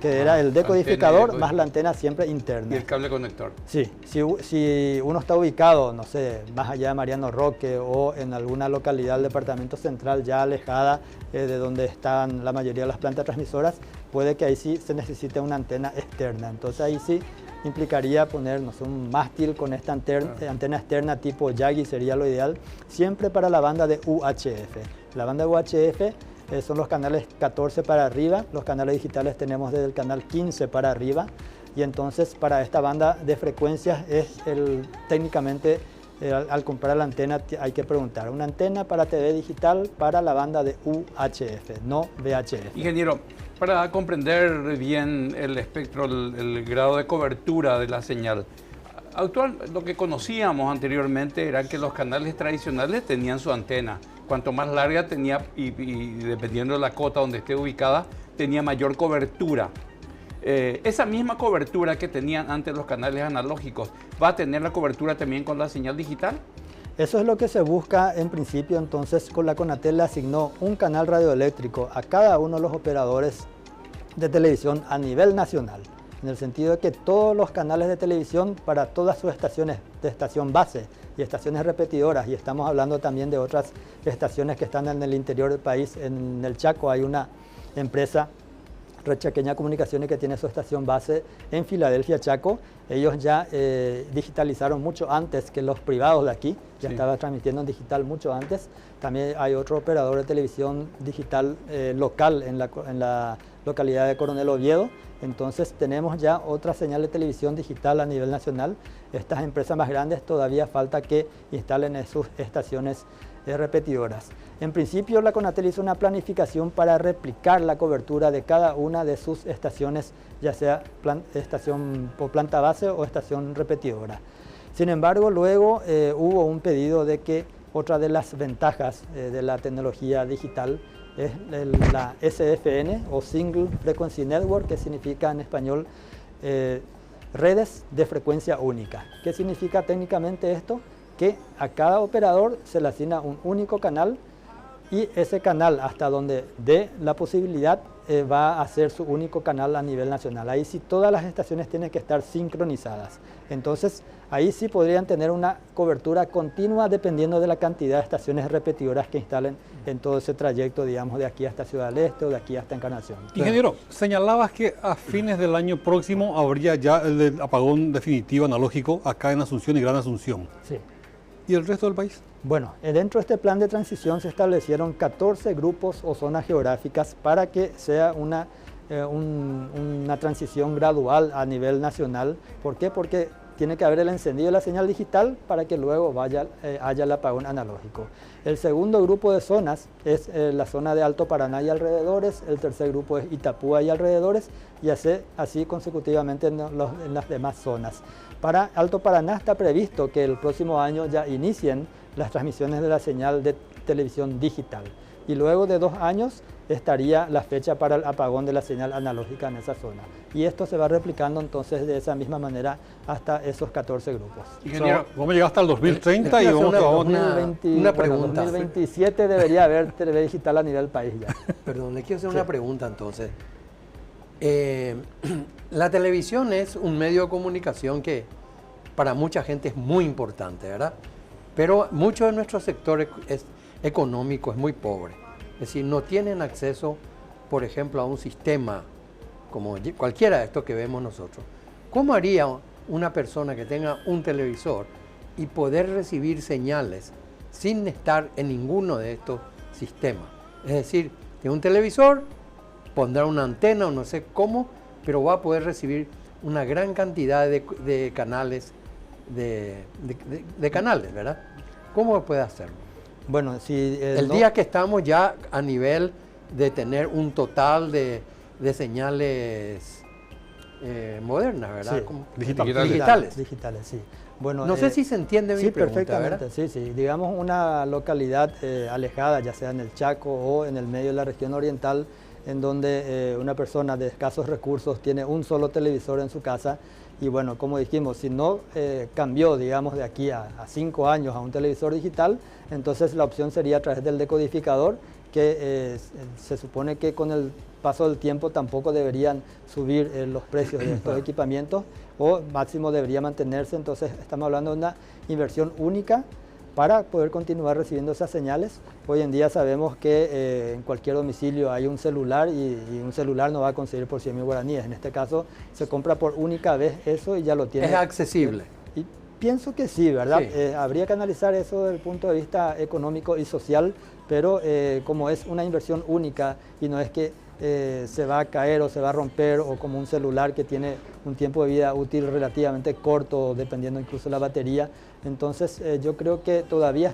que era el decodificador más la antena siempre interna. ¿Y el cable conector? Sí, si uno está ubicado, no sé, más allá de Mariano Roque o en alguna localidad del departamento central ya alejada de donde están la mayoría de las plantas transmisoras, puede que ahí sí se necesite una antena externa. Entonces ahí sí implicaría poner, no sé, un mástil con esta antena externa tipo Yagi, sería lo ideal, siempre para la banda de UHF. La banda de UHF son los canales 14 para arriba, los canales digitales tenemos desde el canal 15 para arriba, y entonces para esta banda de frecuencias es técnicamente al comprar la antena hay que preguntar, una antena para TV digital para la banda de UHF, no VHF. Ingeniero, para comprender bien el espectro, el grado de cobertura de la señal, lo que conocíamos anteriormente era que los canales tradicionales tenían su antena. Cuanto más larga tenía, y dependiendo de la cota donde esté ubicada, tenía mayor cobertura. Esa misma cobertura que tenían antes los canales analógicos, ¿va a tener la cobertura también con la señal digital? Eso es lo que se busca en principio. Entonces, con la CONATEL le asignó un canal radioeléctrico a cada uno de los operadores de televisión a nivel nacional, en el sentido de que todos los canales de televisión para todas sus estaciones de estación base y estaciones repetidoras, y estamos hablando también de otras estaciones que están en el interior del país. En el Chaco hay una empresa Red Chaqueña Comunicaciones, que tiene su estación base en Filadelfia, Chaco. Ellos ya digitalizaron mucho antes que los privados de aquí, ya estaba transmitiendo en digital mucho antes. También hay otro operador de televisión digital local en la localidad de Coronel Oviedo. Entonces tenemos ya otra señal de televisión digital a nivel nacional. Estas empresas más grandes todavía falta que instalen sus estaciones repetidoras. En principio la Conatel hizo una planificación para replicar la cobertura de cada una de sus estaciones, ya sea estación por planta base o estación repetidora. Sin embargo, luego hubo un pedido de que otra de las ventajas de la tecnología digital es la SFN o Single Frequency Network, que significa en español redes de frecuencia única. ¿Qué significa técnicamente esto? Que a cada operador se le asigna un único canal y ese canal, hasta donde dé la posibilidad, va a ser su único canal a nivel nacional. Ahí sí todas las estaciones tienen que estar sincronizadas. Entonces ahí sí podrían tener una cobertura continua dependiendo de la cantidad de estaciones repetidoras que instalen en todo ese trayecto, digamos, de aquí hasta Ciudad del Este o de aquí hasta Encarnación. Ingeniero, señalabas que a fines del año próximo habría ya el apagón definitivo analógico acá en Asunción y Gran Asunción. Sí. ¿Y el resto del país? Bueno, dentro de este plan de transición se establecieron 14 grupos o zonas geográficas para que sea una transición gradual a nivel nacional. ¿Por qué? Porque tiene que haber el encendido de la señal digital para que luego haya el apagón analógico. El segundo grupo de zonas es la zona de Alto Paraná y alrededores, el tercer grupo es Itapúa y alrededores, y así consecutivamente en las demás zonas. Para Alto Paraná está previsto que el próximo año ya inicien las transmisiones de la señal de televisión digital y luego de 2 años estaría la fecha para el apagón de la señal analógica en esa zona. Y esto se va replicando entonces de esa misma manera hasta esos 14 grupos. Ingeniero, vamos a llegar hasta el 2030 y vamos a... Una pregunta. 2027 debería haber TV digital a nivel país ya. Perdón, le quiero hacer una pregunta entonces. La televisión es un medio de comunicación que para mucha gente es muy importante, ¿verdad? Pero mucho de nuestro sector económico es muy pobre. Es decir, no tienen acceso, por ejemplo, a un sistema como cualquiera de estos que vemos nosotros. ¿Cómo haría una persona que tenga un televisor y poder recibir señales sin estar en ninguno de estos sistemas? Es decir, tiene un televisor, pondrá una antena o no sé cómo, pero va a poder recibir una gran cantidad de canales, de canales, ¿verdad? ¿Cómo puede hacerlo? Bueno, si el día que estamos ya a nivel de tener un total de señales modernas, ¿verdad? Sí, digitales, sí. Bueno, no sé si se entiende mi pregunta, perfectamente, ¿verdad? sí. Digamos una localidad alejada, ya sea en el Chaco o en el medio de la región oriental, en donde una persona de escasos recursos tiene un solo televisor en su casa. Y bueno, como dijimos, si no cambió, digamos, de aquí a 5 años a un televisor digital, entonces la opción sería a través del decodificador, que se supone que con el paso del tiempo tampoco deberían subir los precios de estos equipamientos, o máximo debería mantenerse. Entonces estamos hablando de una inversión única para poder continuar recibiendo esas señales. Hoy en día sabemos que en cualquier domicilio hay un celular y un celular no va a conseguir por 100.000 guaraníes. En este caso se compra por única vez eso y ya lo tiene. ¿Es accesible? Y pienso que sí, ¿verdad? Sí. Habría que analizar eso desde el punto de vista económico y social, pero como es una inversión única y no es que se va a caer o se va a romper, o como un celular que tiene un tiempo de vida útil relativamente corto, dependiendo incluso de la batería. Entonces yo creo que todavía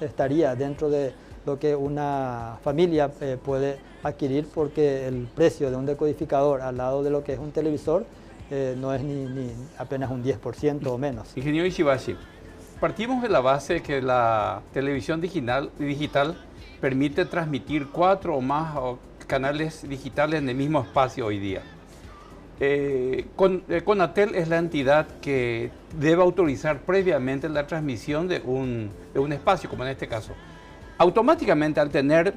estaría dentro de lo que una familia puede adquirir, porque el precio de un decodificador al lado de lo que es un televisor no es ni apenas un 10% o menos. Ingeniero Ishibashi, partimos de la base que la televisión digital permite transmitir 4 o más canales digitales en el mismo espacio hoy día. Conatel es la entidad que debe autorizar previamente la transmisión de un espacio, como en este caso. Automáticamente, al tener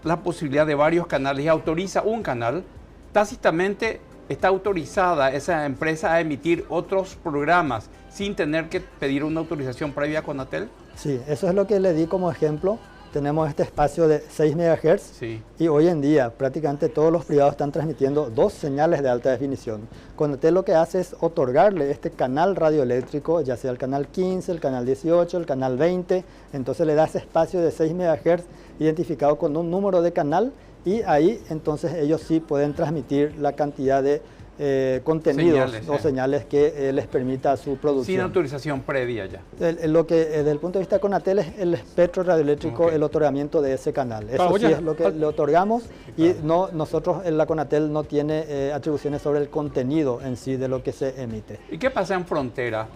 la posibilidad de varios canales y autoriza un canal, tácitamente está autorizada esa empresa a emitir otros programas sin tener que pedir una autorización previa a Conatel. Sí, eso es lo que le di como ejemplo. tenemos este espacio de 6 MHz Sí. y hoy en día prácticamente todos los privados están transmitiendo 2 señales de alta definición. Conatel lo que hace es otorgarle este canal radioeléctrico, ya sea el canal 15, el canal 18, el canal 20, entonces le da ese espacio de 6 MHz identificado con un número de canal y ahí entonces ellos sí pueden transmitir la cantidad de contenidos o señales que les permita su producción. Sin autorización previa ya. Lo que desde el punto de vista de Conatel es el espectro radioeléctrico, el otorgamiento de ese canal. Eso sí es lo que le otorgamos y no, nosotros en la Conatel no tiene atribuciones sobre el contenido en sí de lo que se emite. ¿Y qué pasa en frontera?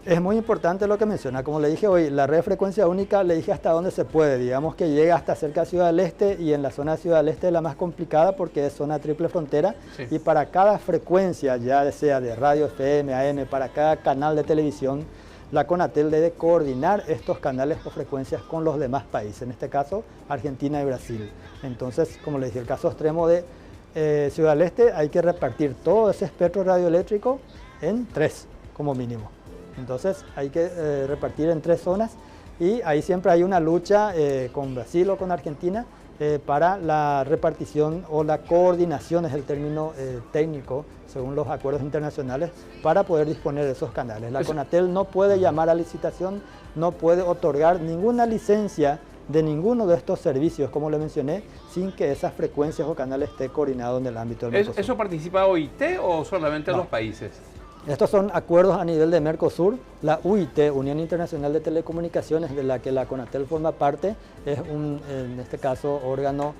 Es muy importante lo que menciona. Como le dije hoy, la red de frecuencia única le dije hasta dónde se puede. Digamos que llega hasta cerca de Ciudad del Este y en la zona de Ciudad del Este es la más complicada porque es zona triple frontera. Sí. Y para cada frecuencia, ya sea de radio, FM, AM, para cada canal de televisión, la Conatel debe coordinar estos canales o frecuencias con los demás países, en este caso Argentina y Brasil. Entonces, como le dije, el caso extremo de Ciudad del Este, hay que repartir todo ese espectro radioeléctrico en 3 como mínimo. Entonces hay que repartir en 3 zonas y ahí siempre hay una lucha con Brasil o con Argentina para la repartición o la coordinación, es el término técnico, según los acuerdos internacionales, para poder disponer de esos canales. La Conatel no puede llamar a licitación, no puede otorgar ninguna licencia de ninguno de estos servicios, como le mencioné, sin que esas frecuencias o canales esté coordinado en el ámbito del Mercosur. ¿Eso participa OIT o solamente los países? Estos son acuerdos a nivel de Mercosur. La UIT, Unión Internacional de Telecomunicaciones, de la que la Conatel forma parte, es en este caso, órgano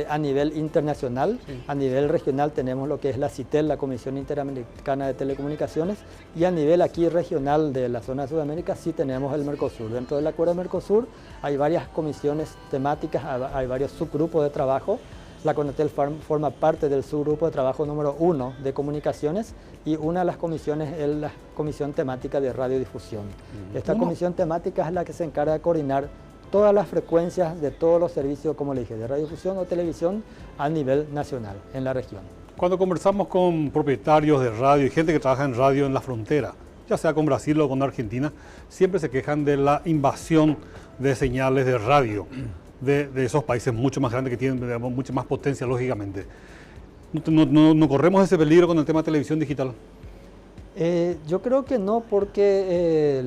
a nivel internacional. Sí. A nivel regional tenemos lo que es la CITEL, la Comisión Interamericana de Telecomunicaciones, y a nivel aquí regional de la zona de Sudamérica sí tenemos el Mercosur. Dentro del acuerdo de Mercosur hay varias comisiones temáticas, hay varios subgrupos de trabajo. La Conatel forma parte del subgrupo de trabajo número 1 de comunicaciones y una de las comisiones es la comisión temática de radiodifusión. Esta comisión temática es la que se encarga de coordinar todas las frecuencias de todos los servicios, como le dije, de radiodifusión o televisión a nivel nacional en la región. Cuando conversamos con propietarios de radio y gente que trabaja en radio en la frontera, ya sea con Brasil o con Argentina, siempre se quejan de la invasión de señales de radio de esos países mucho más grandes que tienen, digamos, mucha más potencia, lógicamente. ¿No corremos ese peligro con el tema de televisión digital? Yo creo que no, porque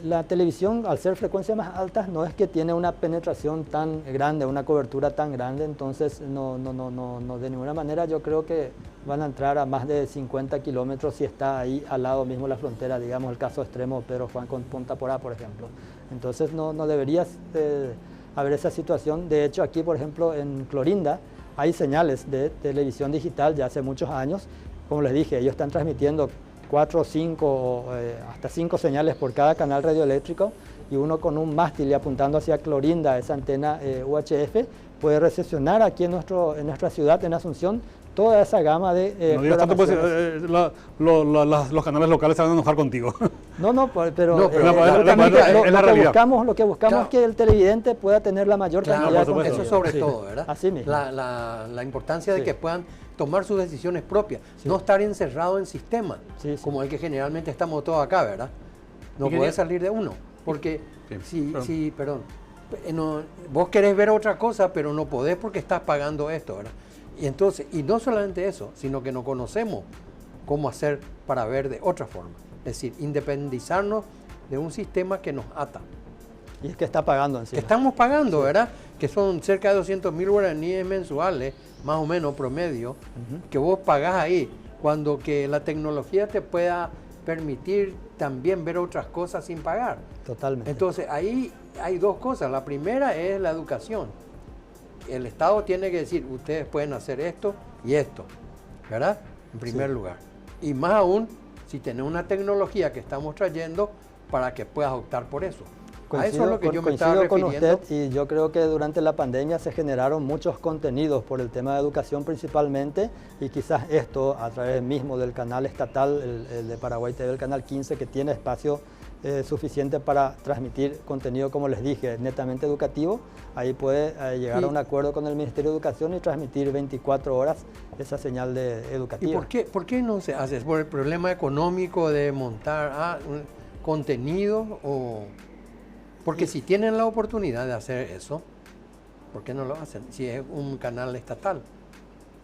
la televisión, al ser frecuencias más altas, no es que tiene una penetración tan grande, una cobertura tan grande, entonces no, de ninguna manera yo creo que van a entrar a más de 50 kilómetros si está ahí al lado mismo la frontera, digamos el caso extremo Pedro Juan con Punta Porá, por ejemplo. Entonces no debería haber esa situación. De hecho, aquí, por ejemplo, en Clorinda hay señales de televisión digital ya hace muchos años. Como les dije, ellos están transmitiendo 4 o 5, hasta 5 señales por cada canal radioeléctrico y uno con un mástil y apuntando hacia Clorinda, esa antena UHF, puede recepcionar aquí en nuestra ciudad, en Asunción, toda esa gama de no digas tanto, pues, los canales locales se van a enojar contigo. Pero lo que buscamos es que el televidente pueda tener la mayor cantidad de contenido. Eso sobre todo, ¿verdad? Así mismo. La importancia de que puedan tomar sus decisiones propias, no estar encerrado en sistemas, como el que generalmente estamos todos acá, ¿verdad? No puede salir de uno, porque vos querés ver otra cosa, pero no podés porque estás pagando esto, ¿verdad? Y entonces, y no solamente eso, sino que no conocemos cómo hacer para ver de otra forma. Es decir, independizarnos de un sistema que nos ata. Y es que está pagando encima. Estamos pagando, ¿verdad? Que son cerca de 200.000 guaraníes mensuales, más o menos promedio, que vos pagás ahí, cuando que la tecnología te pueda permitir también ver otras cosas sin pagar. Totalmente. Entonces, ahí hay 2 cosas. La primera es la educación. El Estado tiene que decir, ustedes pueden hacer esto y esto, ¿verdad? En primer lugar. Y más aún, si tenés una tecnología que estamos trayendo para que puedas optar por eso. A eso es lo que yo me estaba refiriendo. Con usted, y yo creo que durante la pandemia se generaron muchos contenidos por el tema de educación principalmente, y quizás esto a través mismo del canal estatal, el de Paraguay TV, el canal 15, que tiene espacio suficiente para transmitir contenido, como les dije, netamente educativo. Ahí puede llegar a un acuerdo con el Ministerio de Educación y transmitir 24 horas esa señal educativa. ¿Y por qué no se hace? ¿Es por el problema económico de montar contenido o...? Porque si tienen la oportunidad de hacer eso, ¿por qué no lo hacen? Si es un canal estatal.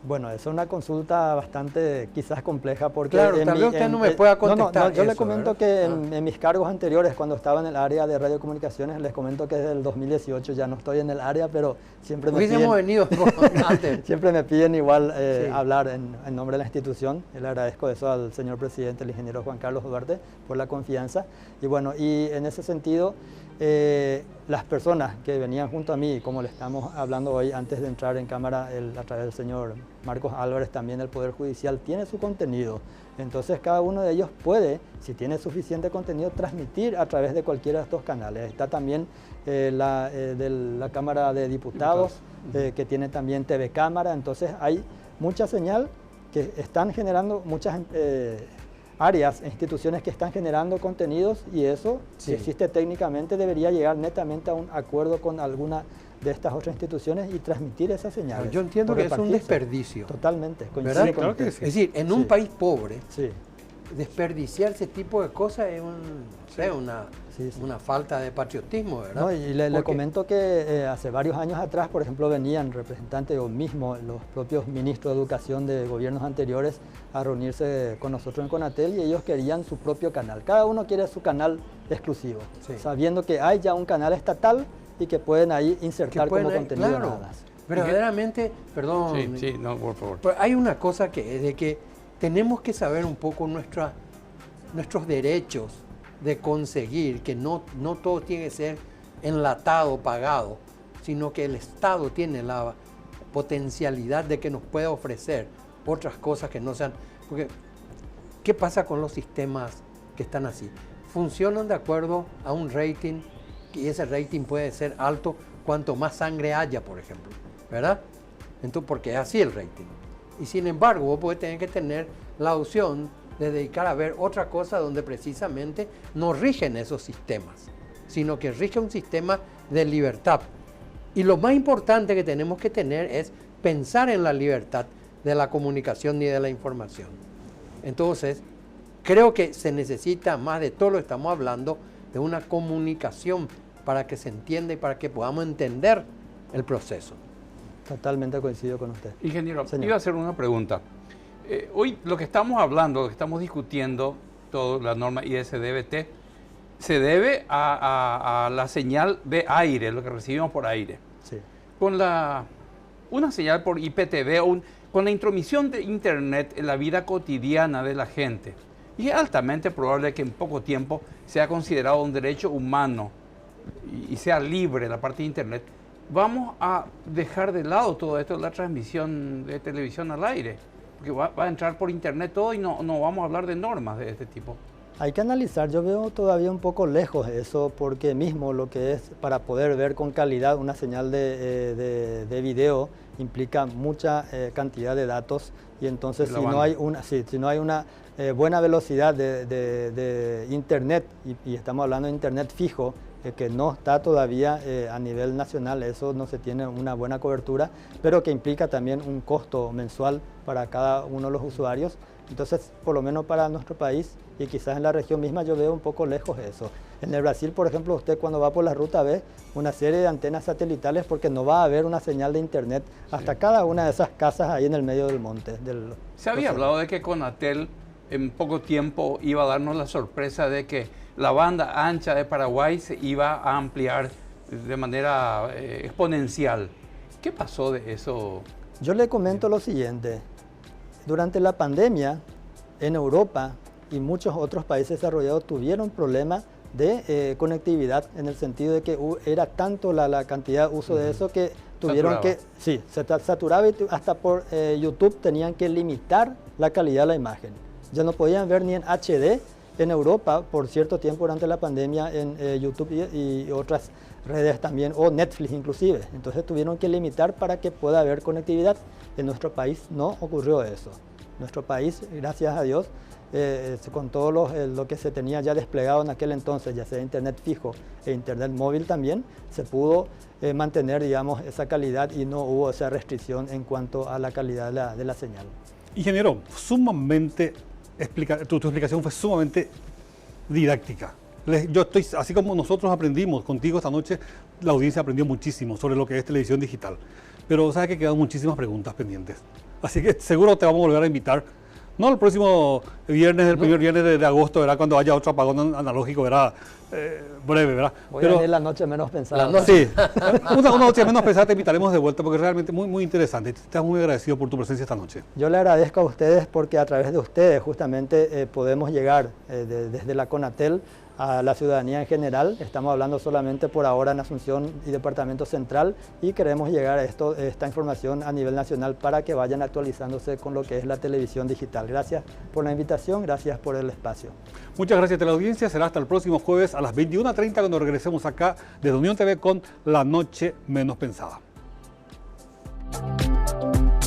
Bueno, esa es una consulta bastante quizás compleja porque... Claro, tal vez usted no me pueda contestar yo le eso, comento ¿verdad? que en mis cargos anteriores, cuando estaba en el área de radiocomunicaciones, les comento que desde el 2018 ya no estoy en el área, pero siempre me piden... Hubiésemos venido antes. Siempre me piden igual Sí. hablar en nombre de la institución. Y le agradezco eso al señor presidente, el ingeniero Juan Carlos Duarte, por la confianza. Y bueno, y en ese sentido, las personas que venían junto a mí, como le estamos hablando hoy antes de entrar en cámara a través del señor Marcos Álvarez, también del Poder Judicial, tiene su contenido. Entonces cada uno de ellos puede, si tiene suficiente contenido, transmitir a través de cualquiera de estos canales. Está también de la Cámara de Diputados, que tiene también TV Cámara. Entonces hay mucha señal que están generando muchas áreas e instituciones que están generando contenidos, y eso, si existe técnicamente, debería llegar netamente a un acuerdo con alguna de estas otras instituciones y transmitir esas señales. Yo entiendo por que es un repartirse. desperdicio. Totalmente, ¿Verdad? coincido con Claro que usted. sí. Es decir, en un país pobre, Sí, desperdiciar ese tipo de cosas es Sí, sí. una falta de patriotismo, ¿verdad? No, y le Porque- comento que hace varios años atrás, por ejemplo, venían representantes o mismo los propios ministros de educación de gobiernos anteriores a reunirse con nosotros en Conatel, y ellos querían su propio canal. Cada uno quiere su canal exclusivo, Sí. sabiendo que hay ya un canal estatal y que pueden ahí que insertar pueden- como contenido claro, nada más. verdaderamente, perdón, Sí, sí, no, por favor. pero hay una cosa que es de que tenemos que saber un poco nuestros derechos de conseguir, que no todo tiene que ser enlatado, pagado, sino que el Estado tiene la potencialidad de que nos pueda ofrecer otras cosas que no sean... Porque, ¿qué pasa con los sistemas que están así? Funcionan de acuerdo a un rating, y ese rating puede ser alto cuanto más sangre haya, por ejemplo, ¿verdad? Entonces, porque es así el rating. Y sin embargo, vos podés tener que tener la opción de dedicar a ver otra cosa donde precisamente no rigen esos sistemas, sino que rige un sistema de libertad. Y lo más importante que tenemos que tener es pensar en la libertad de la comunicación y de la información. Entonces, creo que se necesita, más de todo lo que estamos hablando, de una comunicación para que se entienda y para que podamos entender el proceso. Totalmente coincido con usted. Ingeniero, Señor. iba a hacer una pregunta. Hoy lo que estamos hablando, lo que estamos discutiendo, toda la norma ISDBT, se debe a la señal de aire, lo que recibimos por aire. Sí. Con una señal por IPTV, con la intromisión de Internet en la vida cotidiana de la gente, y es altamente probable que en poco tiempo sea considerado un derecho humano y sea libre la parte de Internet, vamos a dejar de lado todo esto, la transmisión de televisión al aire, porque va a entrar por Internet todo y no vamos a hablar de normas de este tipo. Hay que analizar, yo veo todavía un poco lejos eso, porque mismo lo que es para poder ver con calidad una señal de video implica mucha cantidad de datos, y entonces si no hay una buena velocidad de Internet, y estamos hablando de Internet fijo, que no está todavía a nivel nacional, eso no se tiene una buena cobertura, pero que implica también un costo mensual para cada uno de los usuarios. Entonces, por lo menos para nuestro país y quizás en la región misma, yo veo un poco lejos eso. En el Brasil, por ejemplo, usted cuando va por la ruta ve una serie de antenas satelitales, porque no va a haber una señal de Internet hasta cada una de esas casas ahí en el medio del monte. Se había hablado de que Conatel en poco tiempo iba a darnos la sorpresa de que la banda ancha de Paraguay se iba a ampliar de manera exponencial. ¿Qué pasó de eso? Yo le comento lo siguiente. Durante la pandemia, en Europa y muchos otros países desarrollados tuvieron problemas de conectividad, en el sentido de que era tanto la cantidad de uso de eso que tuvieron que... Sí, se saturaba, y hasta por YouTube tenían que limitar la calidad de la imagen. Ya no podían ver ni en HD en Europa por cierto tiempo durante la pandemia en YouTube y otras redes también, o Netflix inclusive. Entonces tuvieron que limitar para que pueda haber conectividad. En nuestro país no ocurrió eso. Nuestro país, gracias a Dios, con todo lo que se tenía ya desplegado en aquel entonces, ya sea Internet fijo e Internet móvil también, se pudo mantener, digamos, esa calidad, y no hubo esa restricción en cuanto a la calidad de la señal. Ingeniero, tu explicación fue sumamente didáctica. Yo estoy, así como nosotros aprendimos contigo esta noche, la audiencia aprendió muchísimo sobre lo que es televisión digital. Pero sabes que quedan muchísimas preguntas pendientes. Así que seguro te vamos a volver a invitar. No el próximo viernes, el primer viernes de agosto, ¿verdad? Cuando haya otro apagón analógico, ¿verdad? Breve, ¿verdad? Voy a venir la noche menos pensada. Sí, una noche menos pensada te invitaremos de vuelta porque es realmente muy, muy interesante. Estamos muy agradecidos por tu presencia esta noche. Yo le agradezco a ustedes porque a través de ustedes justamente podemos llegar desde la CONATEL a la ciudadanía en general. Estamos hablando solamente por ahora en Asunción y Departamento Central y queremos llegar a esta información a nivel nacional para que vayan actualizándose con lo que es la televisión digital. Gracias por la invitación, gracias por el espacio. Muchas gracias a la audiencia. Será hasta el próximo jueves a las 21:30 cuando regresemos acá desde Unión TV con La Noche Menos Pensada.